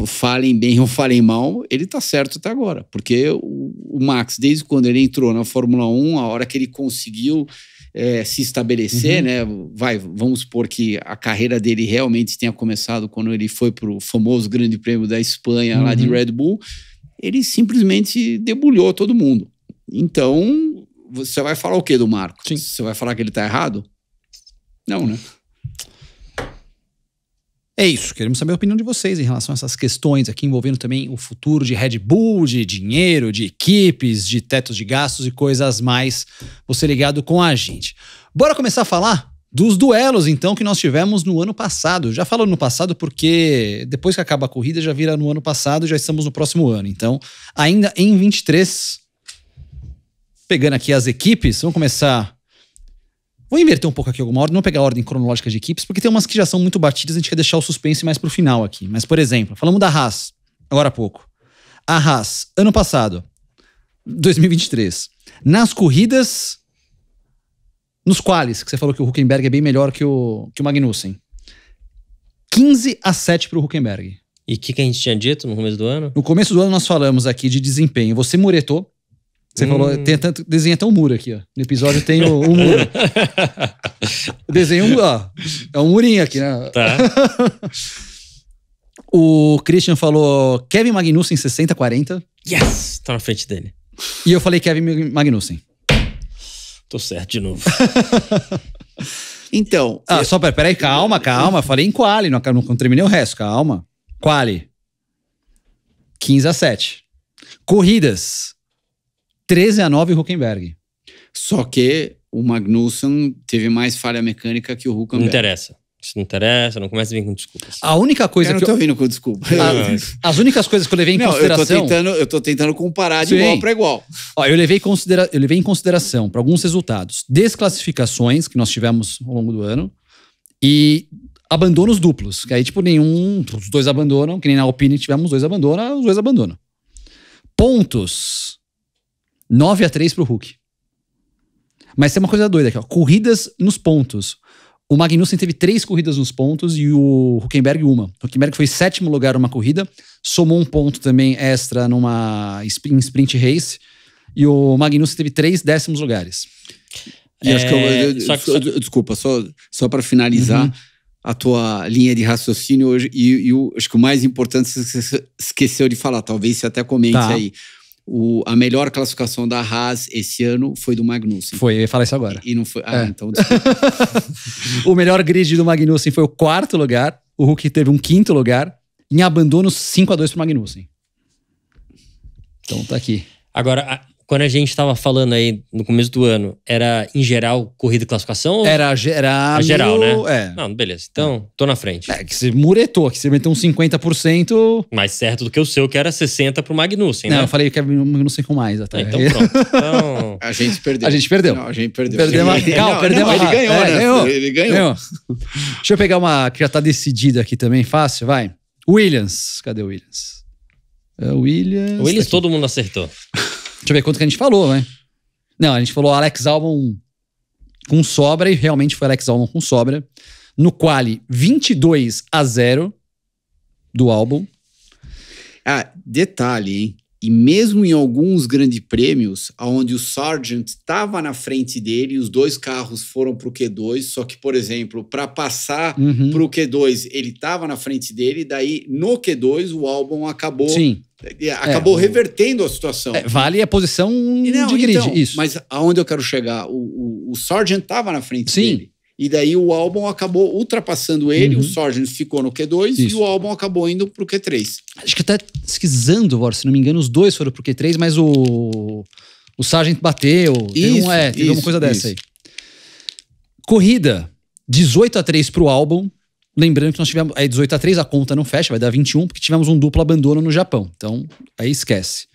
falem bem ou falem mal, ele tá certo até agora. Porque o Max, desde quando ele entrou na Fórmula 1, a hora que ele conseguiu se estabelecer, né? Vamos supor que a carreira dele realmente tenha começado quando ele foi pro famoso Grande Prêmio da Espanha, lá de Red Bull, ele simplesmente debulhou todo mundo. Então, você vai falar o quê do Marko? Sim. Você vai falar que ele tá errado? Não, né? É isso, queremos saber a opinião de vocês em relação a essas questões aqui, envolvendo também o futuro de Red Bull, de dinheiro, de equipes, de tetos de gastos e coisas mais. Você ligado com a gente. Bora começar a falar dos duelos, então, que nós tivemos no ano passado. Já falo no passado porque depois que acaba a corrida já vira no ano passado e já estamos no próximo ano. Então, ainda em 23, pegando aqui as equipes, vamos começar... Vou inverter um pouco aqui alguma ordem, não pegar a ordem cronológica de equipes, porque tem umas que já são muito batidas, a gente quer deixar o suspense mais pro final aqui. Mas, por exemplo, falamos da Haas, agora há pouco. A Haas, ano passado, 2023, nas corridas, nos quales, que você falou que o Hülkenberg é bem melhor que o Magnussen. 15-7 pro Hülkenberg. E o que a gente tinha dito no começo do ano? No começo do ano nós falamos aqui de desempenho. Você muretou. Você falou, desenha até um muro aqui, ó. No episódio tem o muro. Desenha é um murinho aqui, né? Tá. O Christian falou Kevin Magnussen 60-40. Yes! Tá na frente dele. E eu falei Kevin Magnussen. Tô certo de novo. Então... Só peraí, calma. Falei em quali, não terminei o resto, calma. Quali. 15-7. Corridas. 13-9 o Hülkenberg. Só que o Magnussen teve mais falha mecânica que o Não Hülkenberg. interessa. Isso não interessa, não começa a vir com desculpas. A única coisa Eu não que tô vindo com desculpa. as únicas coisas que eu levei em consideração... Eu tô tentando comparar de Sim. igual para igual. Ó, eu levei em consideração para alguns resultados desclassificações que nós tivemos ao longo do ano e abandonos duplos. Que aí, tipo, os dois abandonam, que nem na Alpine tivemos 2 abandonam, os 2 abandonam. Pontos. 9-3 pro Hulk. Mas tem uma coisa doida aqui, ó. Corridas nos pontos. O Magnussen teve 3 corridas nos pontos e o Hülkenberg 1. O Hülkenberg foi 7º lugar numa corrida, somou um ponto também extra numa sprint race, e o Magnussen teve 3 décimos lugares. E acho que desculpa, só para finalizar a tua linha de raciocínio hoje, acho que o mais importante você esqueceu de falar, talvez você até comente aí. A melhor classificação da Haas esse ano foi do Magnussen. Foi, eu ia falar isso agora. E não foi. Então desculpa. O melhor grid do Magnussen foi o 4º lugar. O Hulk teve um 5º lugar. Em abandono, 5-2 pro Magnussen. Então tá aqui. Agora, quando a gente tava falando aí no começo do ano, era em geral corrida e classificação? Era geral, né? É. Não, beleza. Então, tô na frente. Que você muretou, que você meteu um 50%. Mais certo do que o seu, que era 60% pro Magnussen, né? Não, eu falei que o Magnussen com mais até. Então pronto. Então... A gente perdeu. A gente perdeu. Não, a gente perdeu. Perdemos Ele ganhou, né? Ele ganhou. Deixa eu pegar uma que já tá decidida aqui também, fácil, vai. Williams. Cadê o Williams? O Williams tá todo mundo acertou. Deixa eu ver quanto que a gente falou, né? Não, a gente falou Alex Albon com sobra, e realmente foi Alex Albon com sobra. No quali, 22-0 do Albon. Detalhe, hein? E mesmo em alguns grandes prêmios, onde o Sargent estava na frente dele, os 2 carros foram para o Q2, só que, por exemplo, para passar para o Q2, ele estava na frente dele, daí no Q2 o Albon acabou revertendo a situação. Vale a posição de grid, então, isso. Mas aonde eu quero chegar? O Sargent estava na frente dele. E daí o Albon acabou ultrapassando ele, o Sargent ficou no Q2 e o Albon acabou indo pro Q3. Acho que até pesquisando, se não me engano, os 2 foram pro Q3, mas o Sargent bateu. Teve uma coisa dessa aí. Corrida, 18-3 pro Albon. Lembrando que nós tivemos... Aí 18-3, a conta não fecha, vai dar 21, porque tivemos um duplo abandono no Japão. Então, aí esquece.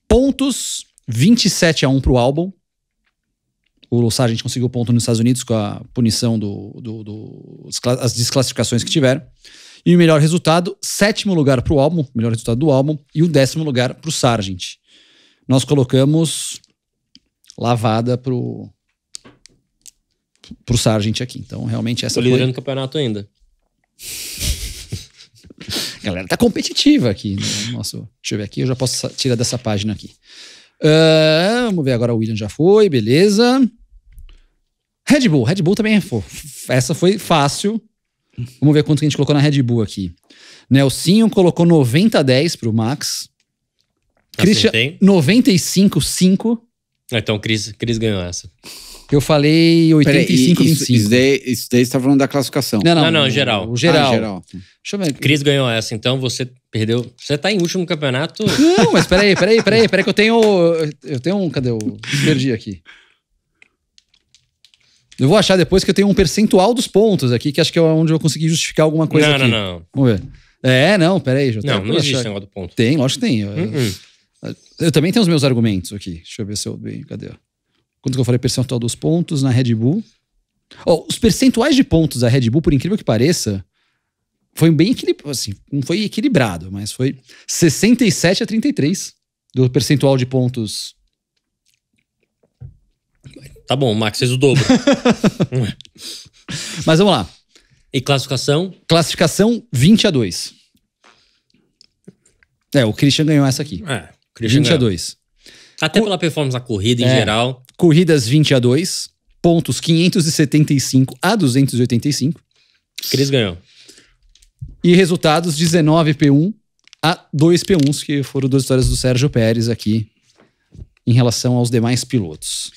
Pontos, 27-1 pro Albon. O Sargent conseguiu ponto nos Estados Unidos com a punição as desclassificações que tiveram. E o melhor resultado, 7º lugar pro Albon, melhor resultado do Albon, e o 10º lugar pro Sargent. Nós colocamos lavada pro Sargent aqui. Então, realmente, essa foi... Tô liderando o campeonato ainda. A galera tá competitiva aqui. Deixa eu ver aqui, eu já posso tirar dessa página aqui. Vamos ver agora, o Williams já foi, beleza. Red Bull também essa foi fácil. Vamos ver quanto que a gente colocou na Red Bull aqui. Nelsinho colocou 90-10 pro Max. Christian, 95-5. Então o Chris ganhou essa. Eu falei 85-25. Isso daí você tá falando da classificação. Não, geral. O geral. Geral. Deixa eu ver. Chris ganhou essa, então você perdeu. Você tá em último no campeonato. Não, mas peraí, que eu tenho um... Cadê? Perdi aqui. Eu vou achar depois que eu tenho um percentual dos pontos aqui, que acho que é onde eu consegui justificar alguma coisa aqui. Não. Vamos ver. Peraí. Não existe esse negócio do ponto. Tem, lógico que tem. Eu também tenho os meus argumentos aqui. Deixa eu ver se eu... Cadê? Quanto que eu falei percentual dos pontos na Red Bull? Os percentuais de pontos da Red Bull, por incrível que pareça, foi bem equilibrado. Assim, não foi equilibrado, mas foi 67-33 do percentual de pontos. Tá bom, o Max fez o dobro. Mas vamos lá. E classificação? Classificação 20-2. O Christian ganhou essa aqui. 20-2. Até pela performance da corrida em geral. Corridas 20-2. Pontos 575-285. Chris ganhou. E resultados 19 P1 a 2 P1s, que foram 2 vitórias do Sérgio Pérez aqui em relação aos demais pilotos.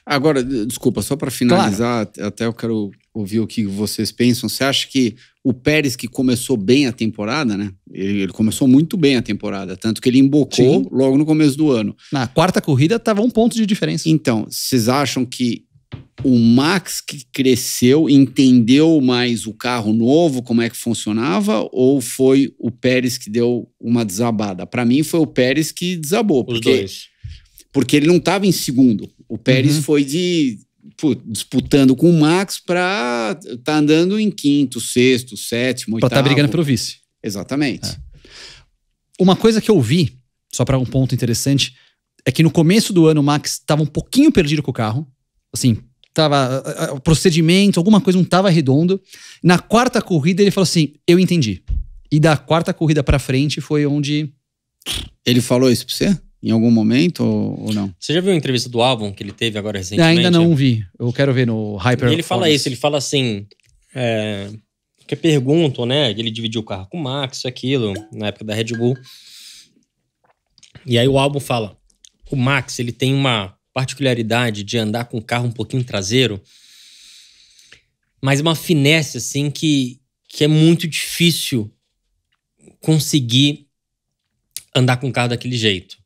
Agora, desculpa, só para finalizar, até eu quero ouvir o que vocês pensam. Você acha que o Pérez, que começou bem a temporada, né? Ele começou muito bem a temporada, tanto que ele embocou logo no começo do ano. Na quarta corrida tava 1 ponto de diferença. Então, vocês acham que o Max que cresceu, entendeu mais o carro novo, como é que funcionava, ou foi o Pérez que deu uma desabada? Para mim foi o Pérez que desabou. Os dois. Porque ele não estava em segundo. O Pérez foi disputando com o Max para tá andando em quinto, sexto, sétimo, oitavo. Pra tá brigando pelo vice. Exatamente. Uma coisa que eu vi, só para um ponto interessante, é que no começo do ano o Max estava um pouquinho perdido com o carro. Assim, o procedimento, alguma coisa não estava redondo. Na quarta corrida ele falou assim, eu entendi. E da quarta corrida para frente foi onde... Ele falou isso pra você? Em algum momento ou não? Você já viu a entrevista do álbum que ele teve agora recentemente? Ainda não vi. Eu quero ver no Hyper. E ele fala isso, ele fala assim... que perguntam, né? Ele dividiu o carro com o Max, isso, aquilo, na época da Red Bull. E aí o álbum fala, o Max, ele tem uma particularidade de andar com o carro um pouquinho traseiro, mas uma finesse, assim, que é muito difícil conseguir andar com o carro daquele jeito.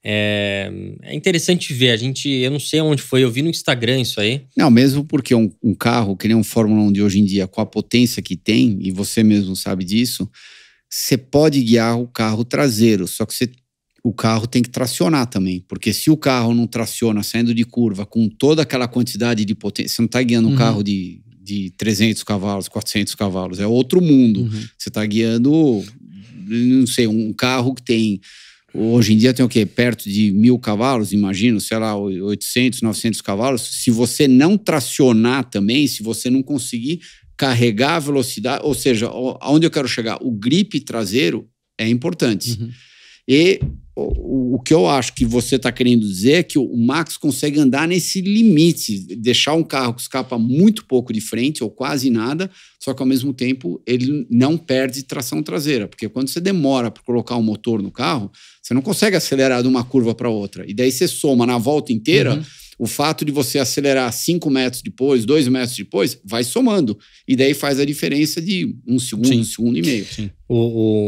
É interessante ver, eu não sei onde foi, eu vi no Instagram isso aí. Não, mesmo porque um carro que nem um Fórmula 1 de hoje em dia, com a potência que tem, e você mesmo sabe disso, você pode guiar o carro traseiro, só que o carro tem que tracionar também, porque se o carro não traciona saindo de curva com toda aquela quantidade de potência, você não está guiando um carro de 300 cavalos, 400 cavalos, é outro mundo. Você está guiando, não sei, um carro que tem... Hoje em dia tem o quê? Perto de 1.000 cavalos, imagino, sei lá, 800, 900 cavalos. Se você não tracionar também, se você não conseguir carregar a velocidade, ou seja, aonde eu quero chegar? O grip traseiro é importante. E o que eu acho que você está querendo dizer é que o Max consegue andar nesse limite, deixar um carro que escapa muito pouco de frente ou quase nada, só que ao mesmo tempo ele não perde tração traseira, porque quando você demora para colocar um motor no carro, você não consegue acelerar de uma curva para outra. E daí você soma na volta inteira, o fato de você acelerar 5 metros depois, 2 metros depois, vai somando. E daí faz a diferença de 1 segundo, 1 segundo e meio. Sim.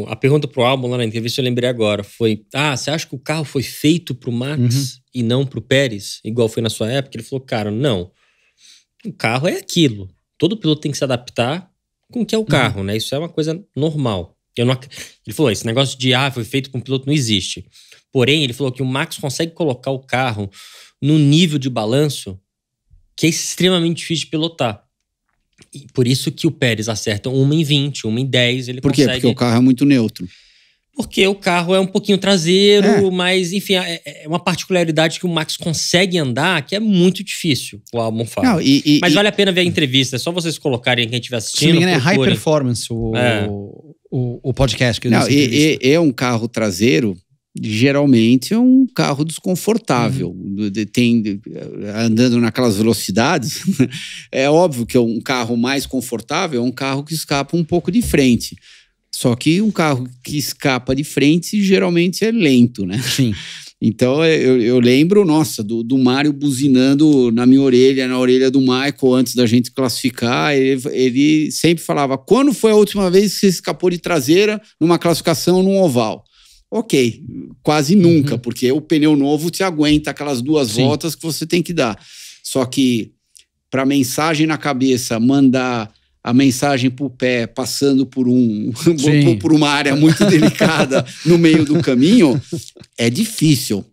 A pergunta pro álbum lá na entrevista, eu lembrei agora, foi: você acha que o carro foi feito pro Max e não pro Pérez, igual foi na sua época? Ele falou, cara, não. O carro é aquilo. Todo piloto tem que se adaptar com o que é o carro, né? Isso é uma coisa normal. Ele falou, esse negócio de foi feito para um piloto não existe. Porém, ele falou que o Max consegue colocar o carro num nível de balanço que é extremamente difícil de pilotar. E por isso que o Pérez acerta 1 em 20, 1 em 10, ele Por quê? consegue... Porque o carro é muito neutro. Porque o carro é um pouquinho traseiro, mas, enfim, é uma particularidade que o Max consegue andar que é muito difícil, o álbum fala. Não, mas vale a pena ver a entrevista, é só vocês colocarem quem estiver assistindo. Se não me engano, é High Performance, o podcast que eles é um carro traseiro, geralmente é um carro desconfortável. Andando naquelas velocidades, é óbvio que um carro mais confortável é um carro que escapa um pouco de frente. Só que um carro que escapa de frente geralmente é lento, né? Sim. Então eu lembro, nossa, do Mário buzinando na minha orelha, na orelha do Michael antes da gente classificar. Ele sempre falava, quando foi a última vez que você escapou de traseira numa classificação num oval? Ok, quase nunca, porque o pneu novo te aguenta aquelas 2 voltas que você tem que dar. Só que para mensagem na cabeça, mandar a mensagem pro pé, passando por uma área muito delicada no meio do caminho, é difícil.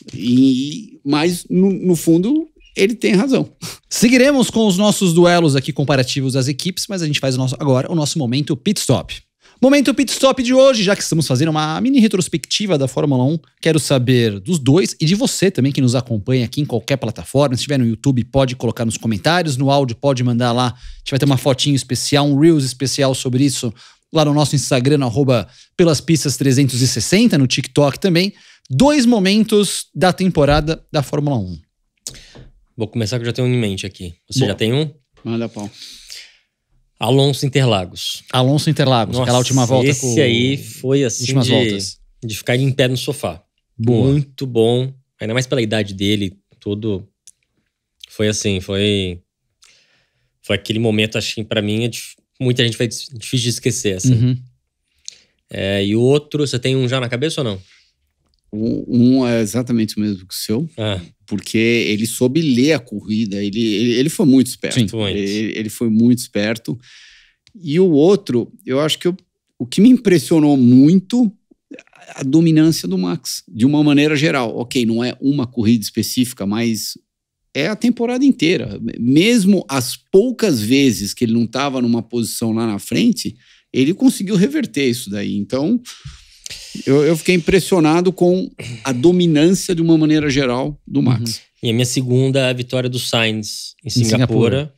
Mas, no fundo, ele tem razão. Seguiremos com os nossos duelos aqui comparativos das equipes, mas a gente faz agora o nosso momento pit stop. Momento pit stop de hoje, já que estamos fazendo uma mini retrospectiva da Fórmula 1, quero saber dos dois e de você também que nos acompanha aqui em qualquer plataforma. Se estiver no YouTube, pode colocar nos comentários, no áudio pode mandar lá, a gente vai ter uma fotinho especial, um Reels especial sobre isso lá no nosso Instagram, no @pelaspistas360, no TikTok também. 2 momentos da temporada da Fórmula 1. Vou começar que eu já tenho um em mente aqui. Você já tem um? Manda pau. Alonso Interlagos. Nossa, aquela última volta. Esse aí foi assim de ficar em pé no sofá. Boa. Muito bom. Ainda mais pela idade dele, tudo. Foi assim, foi aquele momento, acho que pra mim, muita gente vai difícil de esquecer, assim. E o outro, você tem um já na cabeça ou não? Um é exatamente o mesmo que o seu, porque ele soube ler a corrida, ele foi muito esperto. Sim, ele foi muito esperto. E o outro, eu acho que o que me impressionou muito, a dominância do Max, de uma maneira geral. Ok, não é uma corrida específica, mas é a temporada inteira. Mesmo as poucas vezes que ele não estava numa posição lá na frente, ele conseguiu reverter isso daí. Então, eu fiquei impressionado com a dominância de uma maneira geral do Max. E a minha segunda é a vitória do Sainz em Singapura.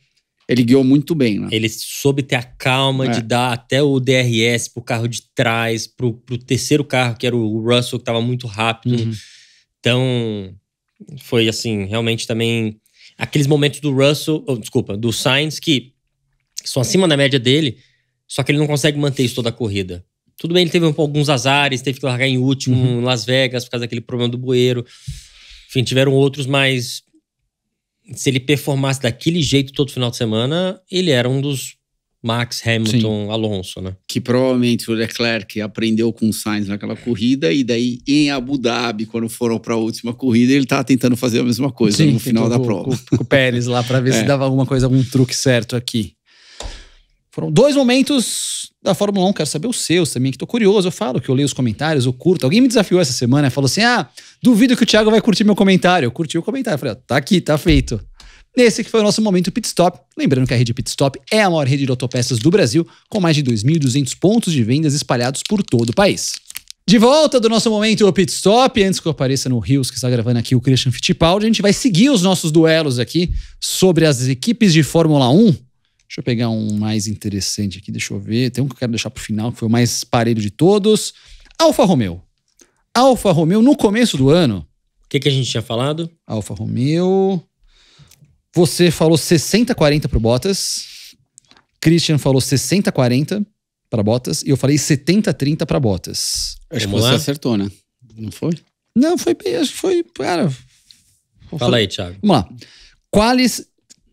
Ele guiou muito bem, né? Ele soube ter a calma de dar até o DRS pro carro de trás, pro terceiro carro, que era o Russell, que estava muito rápido. Então, foi assim, realmente também... Aqueles momentos do Russell, do Sainz, que são acima da média dele, só que ele não consegue manter isso toda a corrida. Tudo bem, ele teve alguns azares, teve que largar em último em Las Vegas por causa daquele problema do bueiro. Enfim, tiveram outros, mas se ele performasse daquele jeito todo final de semana, ele era um dos Max, Hamilton, Alonso, né? Que provavelmente o Leclerc aprendeu com o Sainz naquela corrida, e daí em Abu Dhabi, quando foram para a última corrida, ele tava tentando fazer a mesma coisa no final da prova. Com o Pérez lá para ver se dava alguma coisa, algum truque certo aqui. Foram 2 momentos da Fórmula 1, quero saber os seus também, que tô curioso. Eu falo que eu leio os comentários, eu curto. Alguém me desafiou essa semana, falou assim, duvido que o Thiago vai curtir meu comentário. Eu curti o comentário, falei, tá aqui, tá feito. Esse que foi o nosso momento Pit Stop. Lembrando que a rede Pit Stop é a maior rede de autopeças do Brasil, com mais de 2.200 pontos de vendas espalhados por todo o país. De volta do nosso momento Pit Stop, antes que eu apareça no Rios, que está gravando aqui o Christian Fittipaldi, a gente vai seguir os nossos duelos aqui sobre as equipes de Fórmula 1. Deixa eu pegar um mais interessante aqui, deixa eu ver. Tem um que eu quero deixar pro final, que foi o mais parelho de todos. Alfa Romeo. Alfa Romeo, no começo do ano... O que a gente tinha falado? Alfa Romeo... Você falou 60-40 pro Bottas. Christian falou 60-40 para Bottas. E eu falei 70-30 para Bottas. Acho que você acertou, né? Não foi? Não, foi bem. Acho que foi... Cara... Fala aí, Thiago. Vamos lá. Qualis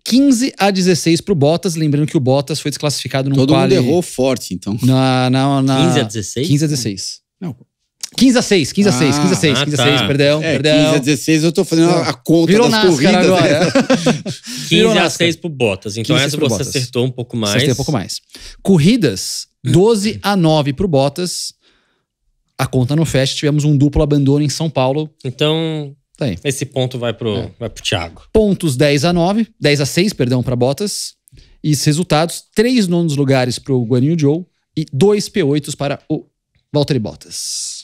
15-16 pro Bottas. Lembrando que o Bottas foi desclassificado no Todo mundo errou forte, então. 15-16? 15-16. Não. 15-6, 15-6, perdão. 15-16 eu tô fazendo a conta Virou das corridas. Agora. 15-6 pro Bottas. Então essa você acertou um pouco mais. Acertei um pouco mais. Corridas, 12-9 pro Bottas. A conta não fecha, tivemos um duplo abandono em São Paulo. Então, esse ponto vai pro Thiago. Pontos 10-6, perdão, pra Bottas. E os resultados, 3 nonos lugares pro Guan Yu Zhou e 2 P8s para o Valtteri Bottas.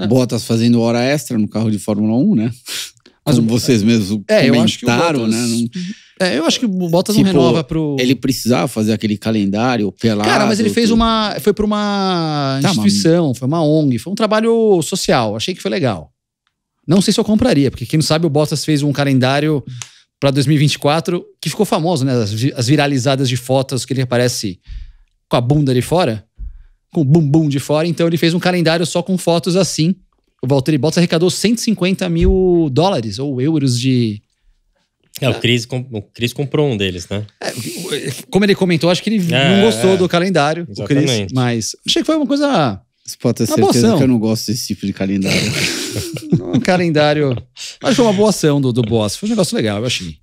Bottas fazendo hora extra no carro de Fórmula 1, né? Mas como vocês mesmos comentaram, né? Eu acho que o Bottas não renova pro... Ele precisava fazer aquele calendário pelado. Cara, mas ele fez foi pra uma instituição, foi uma ONG, foi um trabalho social. Achei que foi legal. Não sei se eu compraria, porque quem não sabe, o Bottas fez um calendário pra 2024 que ficou famoso, né? As viralizadas de fotos que ele aparece com a bunda de fora. Com o bumbum de fora, então ele fez um calendário só com fotos assim. O Valtteri Bottas arrecadou $150 mil ou euros de... O Chris comprou um deles, né? Como ele comentou, acho que ele não gostou do calendário, exatamente. O Chris, mas achei que foi uma coisa... Você pode ter certeza que eu não gosto desse tipo de calendário. Um calendário... Acho que foi uma boa ação do boss, foi um negócio legal, eu achei.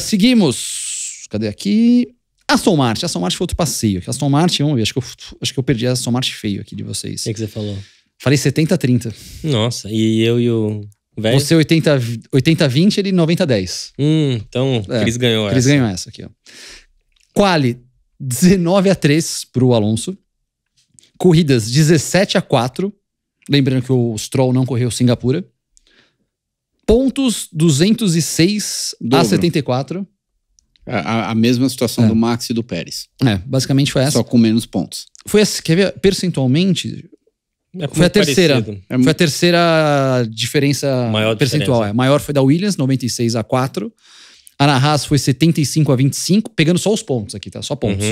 Seguimos. Cadê aqui? Aston Martin foi outro passeio. Aston Martin, vamos ver, acho que eu perdi a Aston Martin feio aqui de vocês. O que você falou? Falei 70-30. Nossa, e eu e o velho? Você 80-20, ele 90-10. Então Chris ganhou Chris ganhou essa aqui, ó. Quali 19-3 pro Alonso. Corridas 17-4. Lembrando que o Stroll não correu Singapura. Pontos 206-74. A mesma situação do Max e do Pérez. Basicamente foi essa. Só com menos pontos. Foi essa, quer ver? Percentualmente, foi a terceira. Foi a terceira diferença maior percentual. Diferença. Maior foi da Williams, 96-4. A na Haas foi 75-25, pegando só os pontos aqui, tá? Só pontos.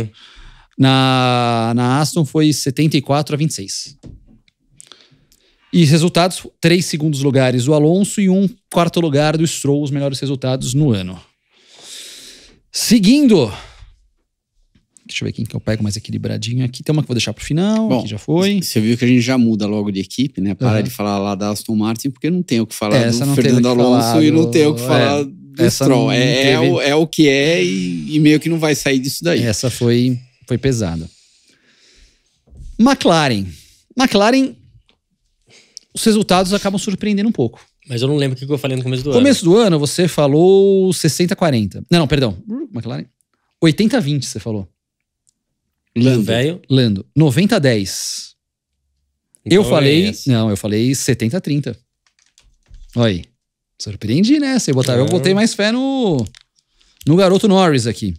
Na Aston foi 74-26. E resultados, 3 segundos lugares do Alonso e 1 quarto lugar do Stroll, os melhores resultados no ano. Seguindo, Deixa eu ver quem que eu pego mais equilibradinho aqui. Tem uma que eu vou deixar pro final, Bom, que já foi. Você viu que a gente já muda logo de equipe, né? Para de falar lá da Aston Martin, porque não tem o que falar Essa do não Fernando teve o que Alonso falar e não do- tem o que falar do essa Stroll. não É o que é e meio que não vai sair disso daí. Essa foi pesada. McLaren, os resultados acabam surpreendendo um pouco. Mas eu não lembro o que eu falei no começo do ano. Começo do ano, você falou 60-40. Não, perdão. McLaren. 80-20, você falou. Lando. Velho. Lando. 90-10. Então eu falei. é esse. Não, eu falei 70-30. Olha aí. Surpreendi, né? Eu botei mais fé no garoto Norris aqui.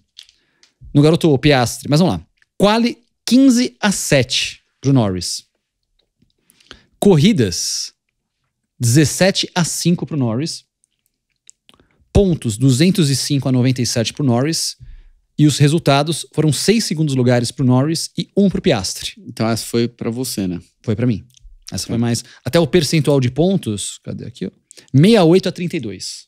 No garoto Piastri. Mas vamos lá. Quali 15-7 pro Norris. Corridas 17-5 pro Norris. Pontos 205-97 pro Norris. E os resultados foram 6 segundos lugares pro Norris e 1 pro Piastri. Então essa foi para você, né? Foi pra mim. Essa foi mais... Até o percentual de pontos... Cadê aqui, ó? 68-32.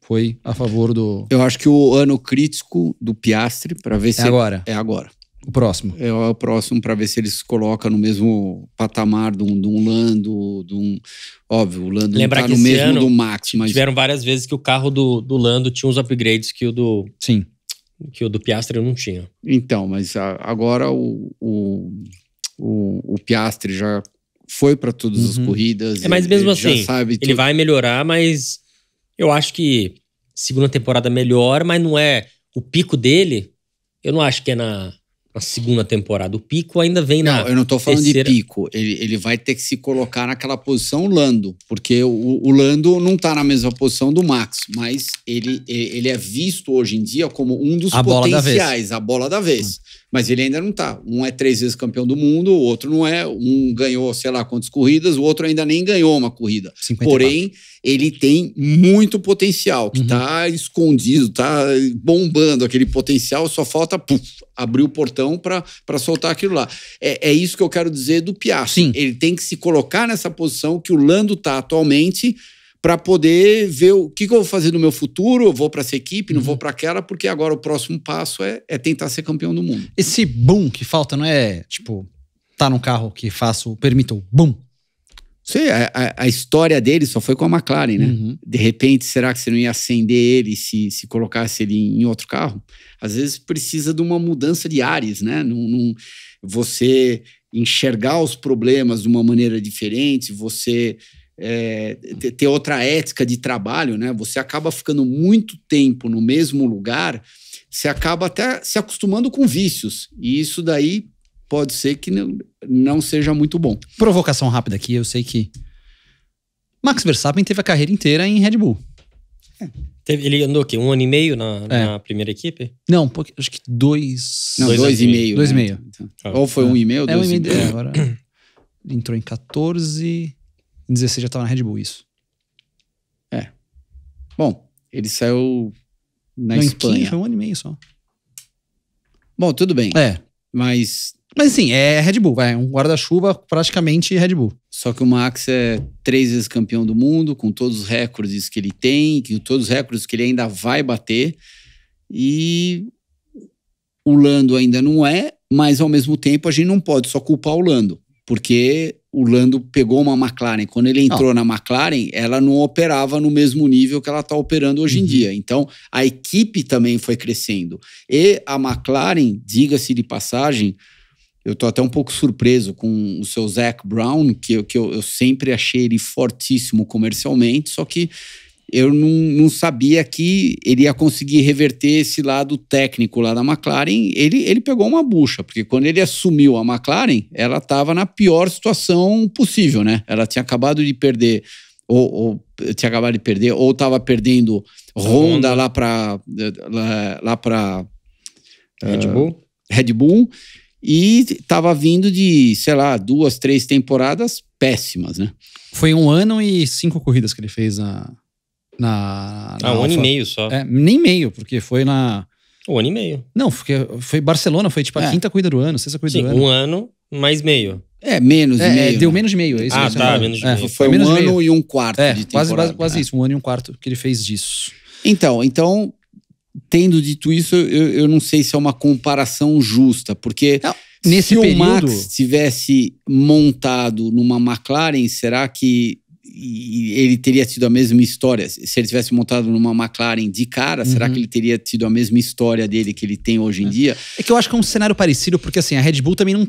Foi a favor do... Eu acho que o ano crítico do Piastri, para ver se... agora. É agora. O próximo. É o próximo para ver se ele se coloca no mesmo patamar de um Lando, de um... Óbvio, o Lando Lembrar não que tá no esse mesmo ano do Max, mas... Tiveram várias vezes que o carro do Lando tinha uns upgrades que o do Piastri não tinha. Então, mas agora o Piastri já foi para todas as corridas. Mas mesmo ele já assim, sabe ele tudo. vai melhorar, mas eu acho que segunda temporada melhor, mas não é o pico dele. Eu não acho que é na segunda temporada. O pico ainda vem na Não, eu não tô falando terceira. de pico. Ele vai ter que se colocar naquela posição Lando, porque o Lando não tá na mesma posição do Max, mas ele é visto hoje em dia como um dos A bola da potenciais, a bola da vez. Mas ele ainda não tá. Um é 3 vezes campeão do mundo, o outro não é. Um ganhou sei lá quantas corridas, o outro ainda nem ganhou uma corrida. 54. Porém, ele tem muito potencial, que tá escondido, tá bombando aquele potencial, só falta abrir o portão para soltar aquilo lá. É isso que eu quero dizer do Piastri. Sim. Ele tem que se colocar nessa posição que o Lando tá atualmente para poder ver o que eu vou fazer no meu futuro. Eu vou para essa equipe, não vou para aquela, porque agora o próximo passo é tentar ser campeão do mundo. Esse boom que falta não é, tipo, tá num carro que permita o boom. Sei, a história dele só foi com a McLaren, né? Uhum. De repente, será que você não ia acender ele se colocasse ele em outro carro? Às vezes precisa de uma mudança de ares, né? Você enxergar os problemas de uma maneira diferente, você ter outra ética de trabalho, né? Você acaba ficando muito tempo no mesmo lugar, você acaba até se acostumando com vícios. E isso daí pode ser que não seja muito bom. Provocação rápida aqui, eu sei que Max Verstappen teve a carreira inteira em Red Bull. Ele andou o quê? 1 ano e meio na primeira equipe? Não, acho que 2... Não, 2,5. 2,5. Então, ou foi 1,5 ou 2,5. 1,5. Agora ele entrou em 14, em 16 já tava na Red Bull, isso. Bom, ele saiu na Não, em Espanha. 15 foi 1 ano e meio só. Bom, tudo bem. Mas assim, é Red Bull, um guarda-chuva praticamente Red Bull. só que o Max é 3 vezes campeão do mundo, com todos os recordes que ele tem, com todos os recordes que ele ainda vai bater. E o Lando ainda não é, mas ao mesmo tempo a gente não pode só culpar o Lando, porque o Lando pegou uma McLaren. Quando ele entrou na McLaren, ela não operava no mesmo nível que ela está operando hoje em dia. Então, a equipe também foi crescendo. E a McLaren, diga-se de passagem, eu tô até um pouco surpreso com o seu Zac Brown, que eu sempre achei ele fortíssimo comercialmente, só que eu não sabia que ele ia conseguir reverter esse lado técnico lá da McLaren. Ele pegou uma bucha, porque quando ele assumiu a McLaren, ela estava na pior situação possível, né? Ela tinha acabado de perder, ou estava perdendo Honda lá para Red Bull, e estava vindo de, sei lá, 2, 3 temporadas péssimas, né? Foi 1 ano e 5 corridas que ele fez na 1 ano e meio só. Nem meio, porque foi na... 1 ano e meio. Não, foi Barcelona, foi tipo a 5ª corrida do ano, 6ª corrida do ano. 1 ano mais meio. Menos de meio. Deu né? menos de meio. É isso que você tá, fala. menos de meio. Foi menos 1 de meio. ano e 1/4 de temporada. Quase isso, 1 ano e 1/4 que ele fez disso. Então, tendo dito isso, eu não sei se é uma comparação justa, porque nesse se período... o Max tivesse montado numa McLaren, será que ele teria tido a mesma história? Se ele tivesse montado numa McLaren de cara, será que ele teria tido a mesma história dele que ele tem hoje em dia? É que eu acho que é um cenário parecido, porque assim, a Red Bull também não...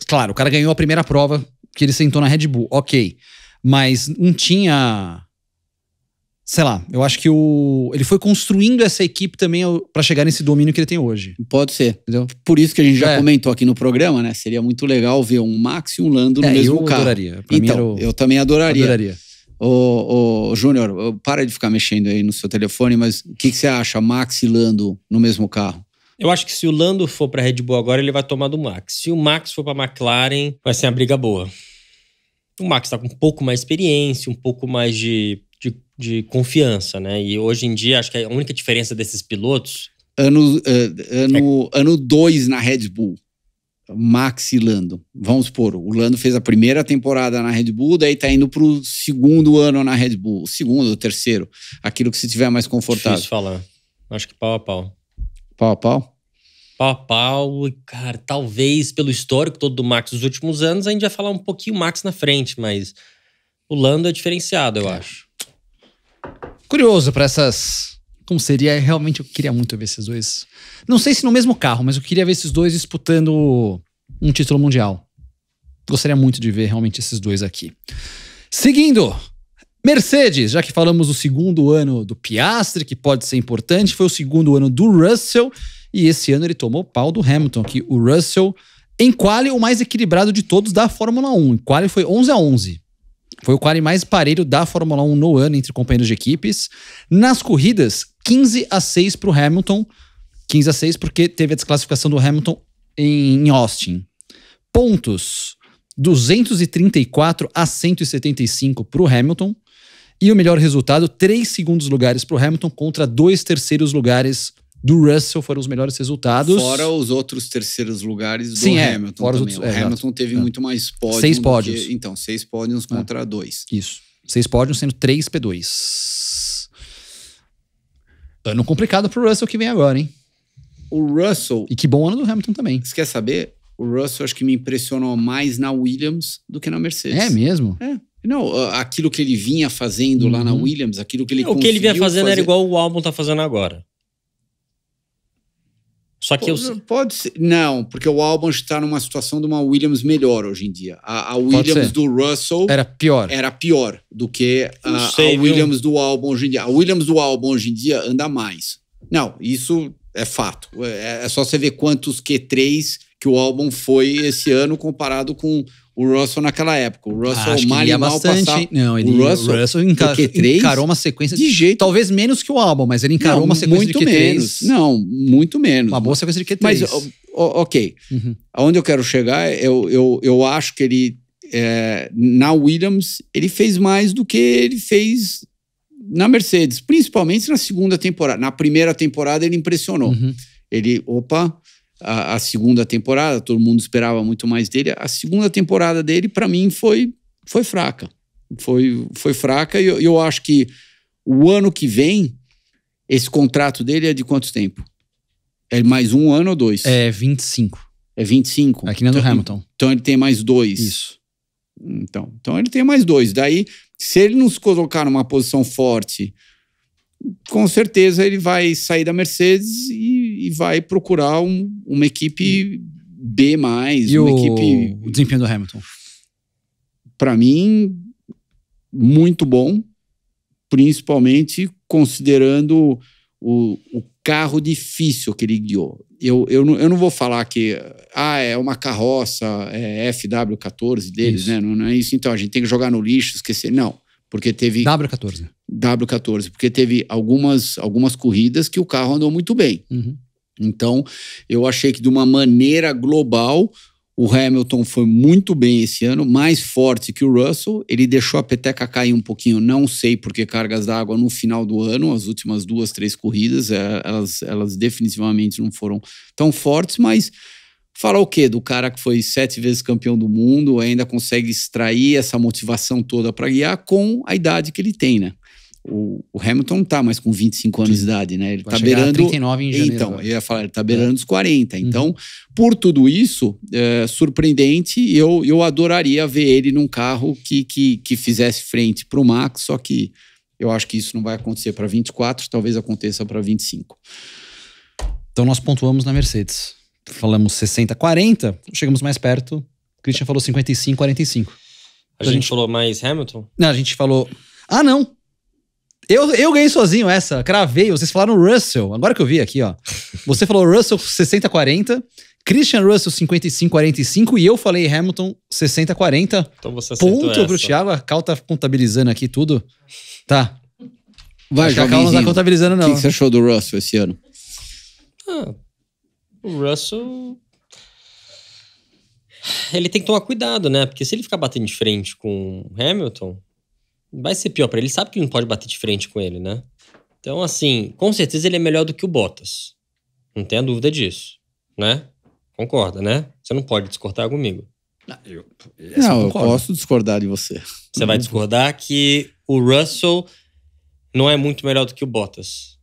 Claro, o cara ganhou a primeira prova que ele sentou na Red Bull, ok. Mas não tinha... Sei lá, eu acho que ele foi construindo essa equipe também pra chegar nesse domínio que ele tem hoje. Pode ser. Entendeu? Por isso que a gente já comentou aqui no programa, né? Seria muito legal ver um Max e um Lando no mesmo carro. Eu adoraria. Então, eu também adoraria. Ô, Júnior, para de ficar mexendo aí no seu telefone, mas o que você acha, Max e Lando no mesmo carro? Eu acho que se o Lando for pra Red Bull agora, ele vai tomar do Max. Se o Max for pra McLaren, vai ser uma briga boa. O Max tá com um pouco mais de experiência, um pouco mais de confiança, né? E hoje em dia, acho que a única diferença desses pilotos... Ano 2 na Red Bull, Max e Lando. Vamos supor, o Lando fez a primeira temporada na Red Bull, daí tá indo pro segundo ano na Red Bull. O segundo ou terceiro, aquilo que você tiver mais confortável. Difícil falar. Acho que pau a pau. Pau a pau? Pau a pau, e, cara, talvez pelo histórico todo do Max dos últimos anos, a gente vai falar um pouquinho Max na frente, mas o Lando é diferenciado, eu acho. Curioso pra essas... Como seria? Realmente eu queria muito ver esses dois. Não sei se no mesmo carro, mas eu queria ver esses dois disputando um título mundial. Gostaria muito de ver realmente esses dois aqui. Seguindo, Mercedes, já que falamos do segundo ano do Piastri, que pode ser importante, foi o segundo ano do Russell, e esse ano ele tomou pau do Hamilton, que o Russell, em quali, o mais equilibrado de todos da Fórmula 1. Em quali foi 11-11. Foi o quali mais parelho da Fórmula 1 no ano entre companheiros de equipes. Nas corridas, 15-6 para o Hamilton. 15-6 porque teve a desclassificação do Hamilton em Austin. Pontos, 234-175 para o Hamilton. E o melhor resultado, 3 segundos lugares para o Hamilton contra 2 terceiros lugares do Russell, foram os melhores resultados. Fora os outros terceiros lugares do Hamilton fora também. Outros, o Hamilton teve muito mais pódios. 6 pódios. Então, 6 pódios contra 2. Isso. 6 pódios sendo 3 P2. Ano complicado pro Russell que vem agora, hein? O Russell... E que bom ano do Hamilton também. Você quer saber? O Russell acho que me impressionou mais na Williams do que na Mercedes. É mesmo? É. Não, aquilo que ele vinha fazendo lá na Williams, aquilo que ele conseguiu o que ele vinha fazendo era igual o Albon tá fazendo agora. Só que pode ser. Não, porque o Albon está numa situação de uma Williams melhor hoje em dia. A Williams do Russell era pior do que a Williams do Albon hoje em dia. A Williams do Albon hoje em dia anda mais. Não, isso é fato. É só você ver quantos Q3 que o Albon foi esse ano comparado com o Russell naquela época. O Russell mal e mal passava. Não, o Russell encarou uma sequência de jeito. Talvez menos que o Albon, mas ele encarou uma sequência de Q3. Menos. Não, muito menos. Uma boa sequência de Q3. Mas, ok. Aonde eu quero chegar, eu acho que ele, na Williams, ele fez mais do que ele fez na Mercedes. Principalmente na segunda temporada. Na primeira temporada ele impressionou. A segunda temporada, todo mundo esperava muito mais dele. A segunda temporada dele, para mim, foi fraca. Foi fraca e eu acho que o ano que vem, esse contrato dele é de quanto tempo? É mais 1 ano ou 2? É 25. É 25? Aqui na do Hamilton. Então ele tem mais 2. Isso. Então ele tem mais 2. Daí, se ele não se colocar numa posição forte, com certeza ele vai sair da Mercedes e vai procurar uma equipe B+. E o desempenho do Hamilton? Para mim, muito bom, principalmente considerando o carro difícil que ele guiou. Eu não vou falar que é uma carroça, é FW14 deles, né? Não é isso. Então a gente tem que jogar no lixo, esquecer. Não, porque teve... W14, porque teve algumas corridas que o carro andou muito bem. Então, eu achei que de uma maneira global, o Hamilton foi muito bem esse ano, mais forte que o Russell. Ele deixou a peteca cair um pouquinho, não sei por que cargas d'água no final do ano, as últimas 2, 3 corridas, elas definitivamente não foram tão fortes, mas fala o quê? Do cara que foi 7 vezes campeão do mundo, ainda consegue extrair essa motivação toda para guiar com a idade que ele tem, né? O Hamilton não tá mais com 25 anos de idade, né? Ele Vai tá chegar a beirando... 39 em janeiro. Então, agora. eu ia falar, ele tá beirando os 40. Então, por tudo isso, surpreendente, eu adoraria ver ele num carro que fizesse frente pro Max, só que eu acho que isso não vai acontecer para 24, talvez aconteça para 25. Então nós pontuamos na Mercedes. Falamos 60-40, chegamos mais perto. O Christian falou 55-45. A gente falou mais Hamilton? Não, a gente falou... Ah, não! Eu ganhei sozinho essa, cravei. Vocês falaram Russell, agora que eu vi aqui, ó. Você falou Russell 60-40, Christian Russell 55-45 e eu falei Hamilton 60-40. Então você acertou Ponto essa. pro Thiago, a Cal tá contabilizando aqui tudo. Tá. Vai, Acho que a Cal não tá contabilizando, O não. que você achou do Russell esse ano? O Russell... Ele tem que tomar cuidado, né? Porque se ele ficar batendo de frente com o Hamilton, vai ser pior pra ele. Ele sabe que não pode bater de frente com ele, né? Então, assim, com certeza ele é melhor do que o Bottas. Não tenha dúvida disso, né? Concorda, né? Você não pode discordar comigo. Eu posso discordar de você. Você vai discordar que o Russell não é muito melhor do que o Bottas.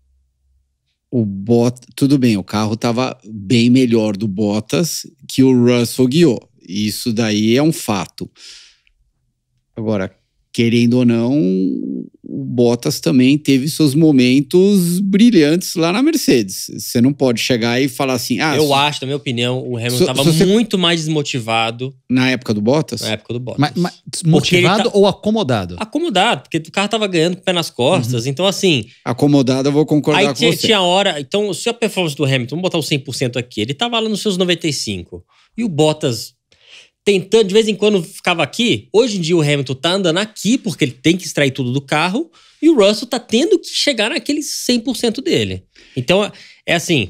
O Bottas, tudo bem, o carro estava bem melhor do Bottas que o Russell guiou. Isso daí é um fato. Agora, querendo ou não, o Bottas também teve seus momentos brilhantes lá na Mercedes. Você não pode chegar e falar assim... Eu acho, na minha opinião, o Hamilton estava muito mais desmotivado. Na época do Bottas? Na época do Bottas. Mas desmotivado ou acomodado? Acomodado, porque o carro tava ganhando com o pé nas costas. Então, assim... Acomodado, eu vou concordar com você. Tinha hora... Então, se a performance do Hamilton, vamos botar o 100% aqui, ele tava lá nos seus 95%. E o Bottas... tentando, de vez em quando ficava aqui. Hoje em dia o Hamilton tá andando aqui porque ele tem que extrair tudo do carro e o Russell tá tendo que chegar naquele 100% dele. Então, é assim,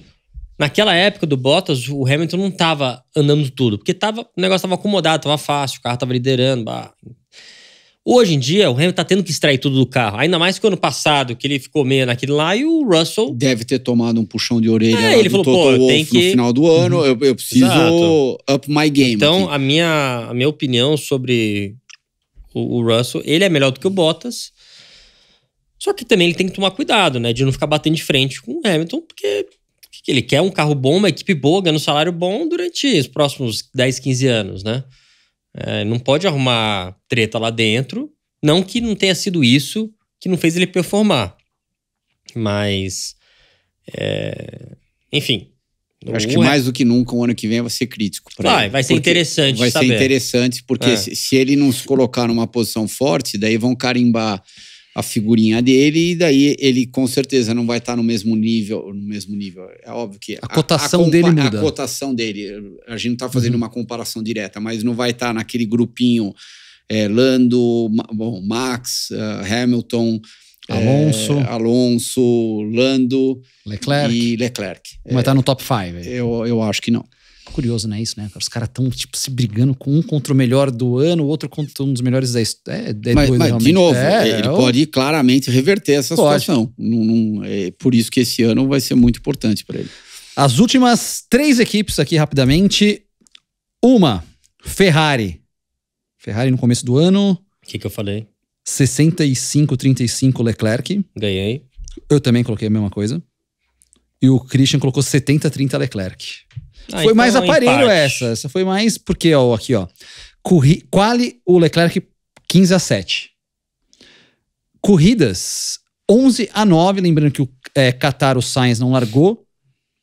naquela época do Bottas, o Hamilton não tava andando tudo, porque o negócio tava acomodado, tava fácil, o carro tava liderando. Hoje em dia, o Hamilton tá tendo que extrair tudo do carro. Ainda mais que o ano passado, que ele ficou meio naquele lá, e o Russell... deve ter tomado um puxão de orelha ele falou, Toto Wolff tem que... no final do ano. Eu preciso up my game. Então, a minha opinião sobre o Russell, ele é melhor do que o Bottas. Só que também ele tem que tomar cuidado, né? De não ficar batendo de frente com o Hamilton, porque ele quer um carro bom, uma equipe boa, ganhando um salário bom durante os próximos 10, 15 anos, né? Não pode arrumar treta lá dentro. Não que não tenha sido isso que não fez ele performar. Mas... enfim. Eu acho que mais do que nunca o ano que vem vai ser crítico pra ele. Vai ser interessante Vai saber. ser interessante porque se ele não se colocar numa posição forte, daí vão carimbar a figurinha dele e daí ele com certeza não vai estar no mesmo nível. É óbvio que a cotação dele muda. A cotação dele, a gente não está fazendo uma comparação direta, mas não vai estar naquele grupinho Lando, Max, Hamilton, Alonso, Lando e Leclerc. Vai estar no top 5. Eu acho que não. Curioso, né? Isso, né? Os caras estão se brigando com um contra o melhor do ano, o outro contra um dos melhores da história. Mas de novo, ele pode claramente reverter essa situação. É por isso que esse ano vai ser muito importante para ele. As últimas 3 equipes aqui, rapidamente. Uma, Ferrari. Ferrari no começo do ano. O que eu falei? 65-35 Leclerc. Ganhei. Eu também coloquei a mesma coisa. E o Christian colocou 70-30 Leclerc. Foi então mais aparelho empate. essa. Essa foi mais porque, ó, aqui, ó. Quali, o Leclerc 15-7. Corridas 11-9. Lembrando que o Qatar, o Sainz não largou.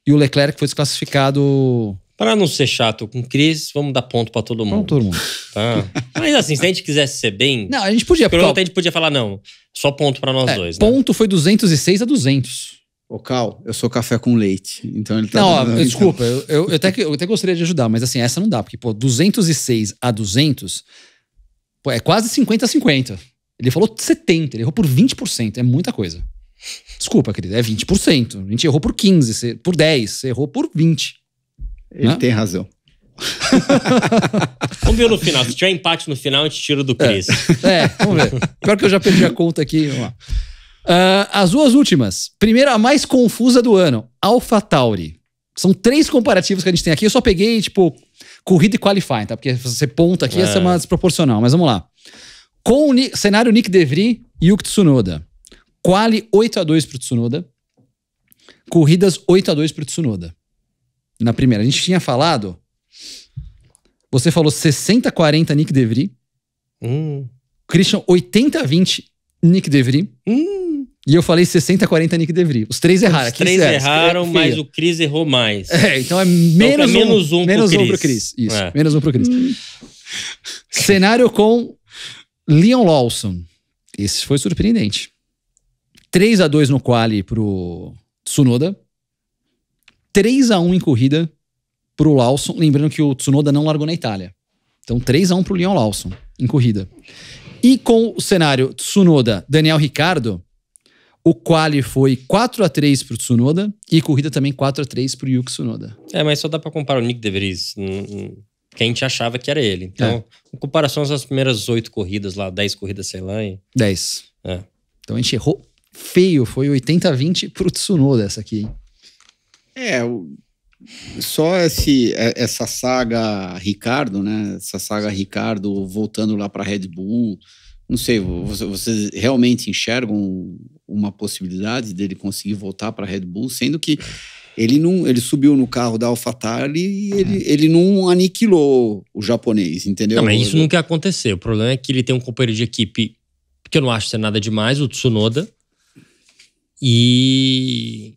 E o Leclerc foi desclassificado. Para não ser chato com o Chris, vamos dar ponto para todo mundo. Todo mundo. Tá? Mas assim, se a gente quisesse ser bem... Não, a gente podia... a gente podia falar, não, só ponto para nós dois, né? Ponto foi 206-200. Ô, Cal, eu sou café com leite. Então ele tá... Não, desculpa, eu até gostaria de ajudar, mas assim, essa não dá, porque, 206-200, é quase 50-50. Ele falou 70, ele errou por 20%, é muita coisa. Desculpa, querido, é 20%. A gente errou por 15, por 10, você errou por 20. Ele tem razão. Vamos ver no final. Se tiver empate no final, a gente tira do Chris. Vamos ver. Pior que eu já perdi a conta aqui. Vamos lá. As duas últimas. Primeiro, a mais confusa do ano. AlphaTauri. São 3 comparativos que a gente tem aqui. Eu só peguei, corrida e qualifying, tá? Porque você ponta aqui, essa é uma desproporcional. Mas vamos lá. Com o cenário Nick DeVries e Yuki Tsunoda. Quali 8-2 pro Tsunoda. Corridas 8-2 pro Tsunoda. Na primeira. A gente tinha falado... Você falou 60-40 Nick De Vries. Christian, 80-20 Nick De Vries. E eu falei 60-40 Nick De Vries. Os três erraram. Os três erraram, mas o Chris errou mais. Então é menos um pro Chris. Isso, menos um pro Chris. Cenário com Liam Lawson. Esse foi surpreendente. 3-2 no quali pro Tsunoda. 3-1 em corrida pro Lawson. Lembrando que o Tsunoda não largou na Itália. Então 3-1 pro Liam Lawson em corrida. E com o cenário Tsunoda, Daniel Ricciardo, o quali foi 4-3 pro Tsunoda e corrida também 4-3 pro Yuki Tsunoda. Mas só dá pra comparar o Nick De Vries, que a gente achava que era ele. Então, em comparação às primeiras 8 corridas lá, 10 corridas, sei lá. 10. Então a gente errou feio, foi 80-20 pro Tsunoda essa aqui. Só essa saga Ricardo, né? Essa saga Ricardo voltando lá para Red Bull. Não sei, vocês realmente enxergam uma possibilidade dele conseguir voltar para Red Bull, sendo que ele subiu no carro da AlphaTauri e ele não aniquilou o japonês, entendeu? Não, mas isso nunca ia acontecer. O problema é que ele tem um companheiro de equipe que eu não acho ser nada demais, o Tsunoda. E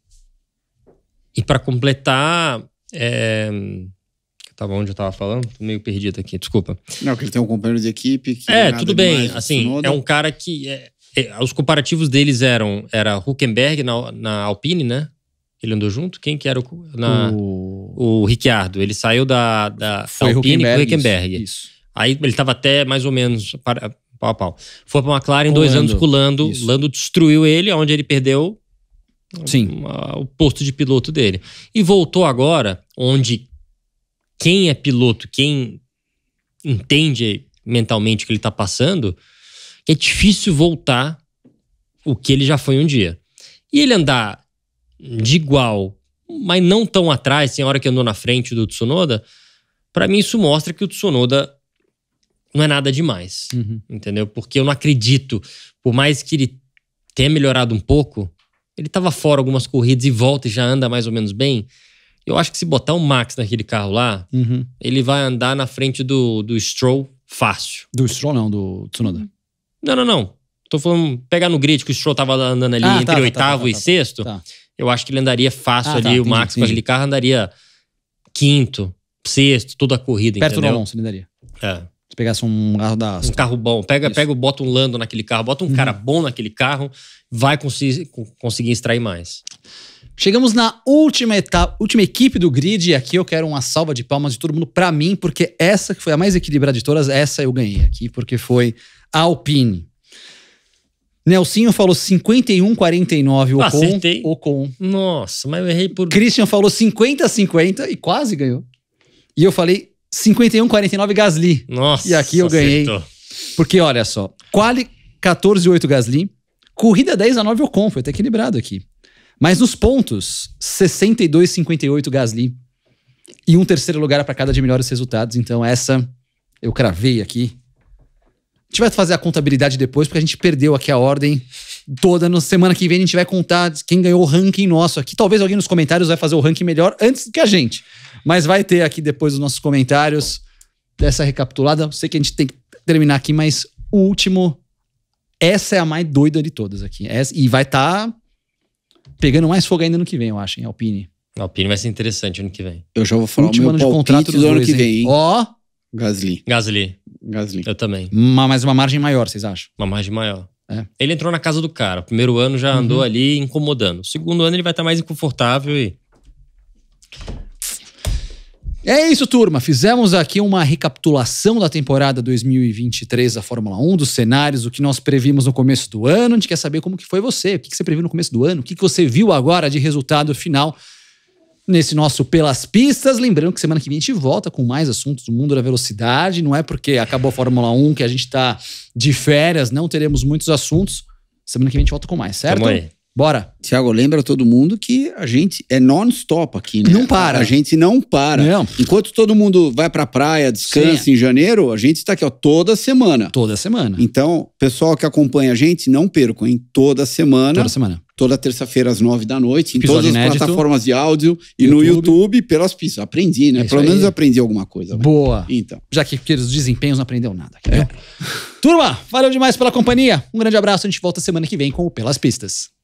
para completar, tava onde eu tava falando? Tô meio perdido aqui, desculpa. Não, que ele tem um companheiro de equipe que tudo bem, assim, é um cara que os comparativos deles era Hülkenberg na Alpine, né? Ele andou junto? Quem que era o Ricciardo? Ele saiu da Alpine com o Hülkenberg. Isso. Aí ele tava até mais ou menos pau a pau. Foi pra McLaren 2 anos com o Lando. Isso. Lando destruiu ele, onde ele perdeu o posto de piloto dele. E voltou agora, onde quem é piloto, quem entende mentalmente o que ele tá passando, é difícil voltar o que ele já foi um dia. E ele andar de igual, mas não tão atrás, tem hora que andou na frente do Tsunoda, pra mim isso mostra que o Tsunoda não é nada demais, entendeu? Porque eu não acredito, por mais que ele tenha melhorado um pouco, ele tava fora algumas corridas e volta e já anda mais ou menos bem. Eu acho que se botar o Max naquele carro lá, ele vai andar na frente do Stroll fácil. Do Stroll não, do Tsunoda. Não. Tô falando, pegar no grid que o Stroll tava andando ali entre oitavo e sexto, eu acho que ele andaria fácil ali, o Max com aquele carro andaria quinto, sexto, toda a corrida, perto entendeu? do Alonso ele daria. Se pegasse um carro da Aston. Um carro bom. Bota um Lando naquele carro, bota um cara bom naquele carro, vai conseguir extrair mais. Chegamos na última etapa, última equipe do grid, e aqui eu quero uma salva de palmas de todo mundo pra mim, porque essa que foi a mais equilibrada de todas, essa eu ganhei aqui, porque foi a Alpine. Nelsinho falou 51-49 Acertei. Ocon. Nossa, mas eu errei por... Christian falou 50-50 e quase ganhou. E eu falei 51-49 Gasly. Nossa, e aqui eu ganhei. Acertou. Porque olha só, quali 14-8 Gasly, corrida 10-9 Ocon, foi até equilibrado aqui. Mas nos pontos, 62-58 Gasly. E um terceiro lugar para cada de melhores resultados. Então essa eu cravei aqui. A gente vai fazer a contabilidade depois, porque a gente perdeu aqui a ordem toda. Na semana que vem a gente vai contar quem ganhou o ranking nosso aqui. Talvez alguém nos comentários vai fazer o ranking melhor antes do que a gente. Mas vai ter aqui depois os nossos comentários dessa recapitulada. Eu sei que a gente tem que terminar aqui, mas o último... Essa é a mais doida de todas aqui. E vai estar pegando mais fogo ainda no que vem, eu acho, hein, Alpine. A Alpine vai ser interessante ano que vem. Eu já vou falar último o meu ano de contrato do ano que vem, hein? Ó... Gasly. Eu também. Mas uma margem maior, vocês acham? Uma margem maior. Ele entrou na casa do cara. O primeiro ano já andou ali incomodando. O segundo ano ele vai estar mais inconfortável e... É isso, turma. Fizemos aqui uma recapitulação da temporada 2023 da Fórmula 1, dos cenários, o que nós previmos no começo do ano. A gente quer saber como que foi você, o que você previu no começo do ano, o que você viu agora de resultado final nesse nosso Pelas Pistas. Lembrando que semana que vem a gente volta com mais assuntos do mundo da velocidade. Não é porque acabou a Fórmula 1 que a gente tá de férias, não teremos muitos assuntos. Semana que vem a gente volta com mais, certo? Tamo aí. Bora. Tiago, lembra todo mundo que a gente é non-stop aqui, né? Não para. A gente não para. Não. Enquanto todo mundo vai pra praia, descansa em janeiro, a gente tá aqui, ó, toda semana. Toda semana. Então, pessoal que acompanha a gente, não percam, hein? Toda semana. Toda semana. Toda terça-feira às 9 da noite, em Episódio todas as inédito. plataformas de áudio e no YouTube, pelas pistas. Aprendi, né? É isso Pelo menos aí. aprendi alguma coisa. Né? Boa. Então. Já que aqueles desempenhos não aprendeu nada. Turma, valeu demais pela companhia. Um grande abraço. A gente volta semana que vem com o Pelas Pistas.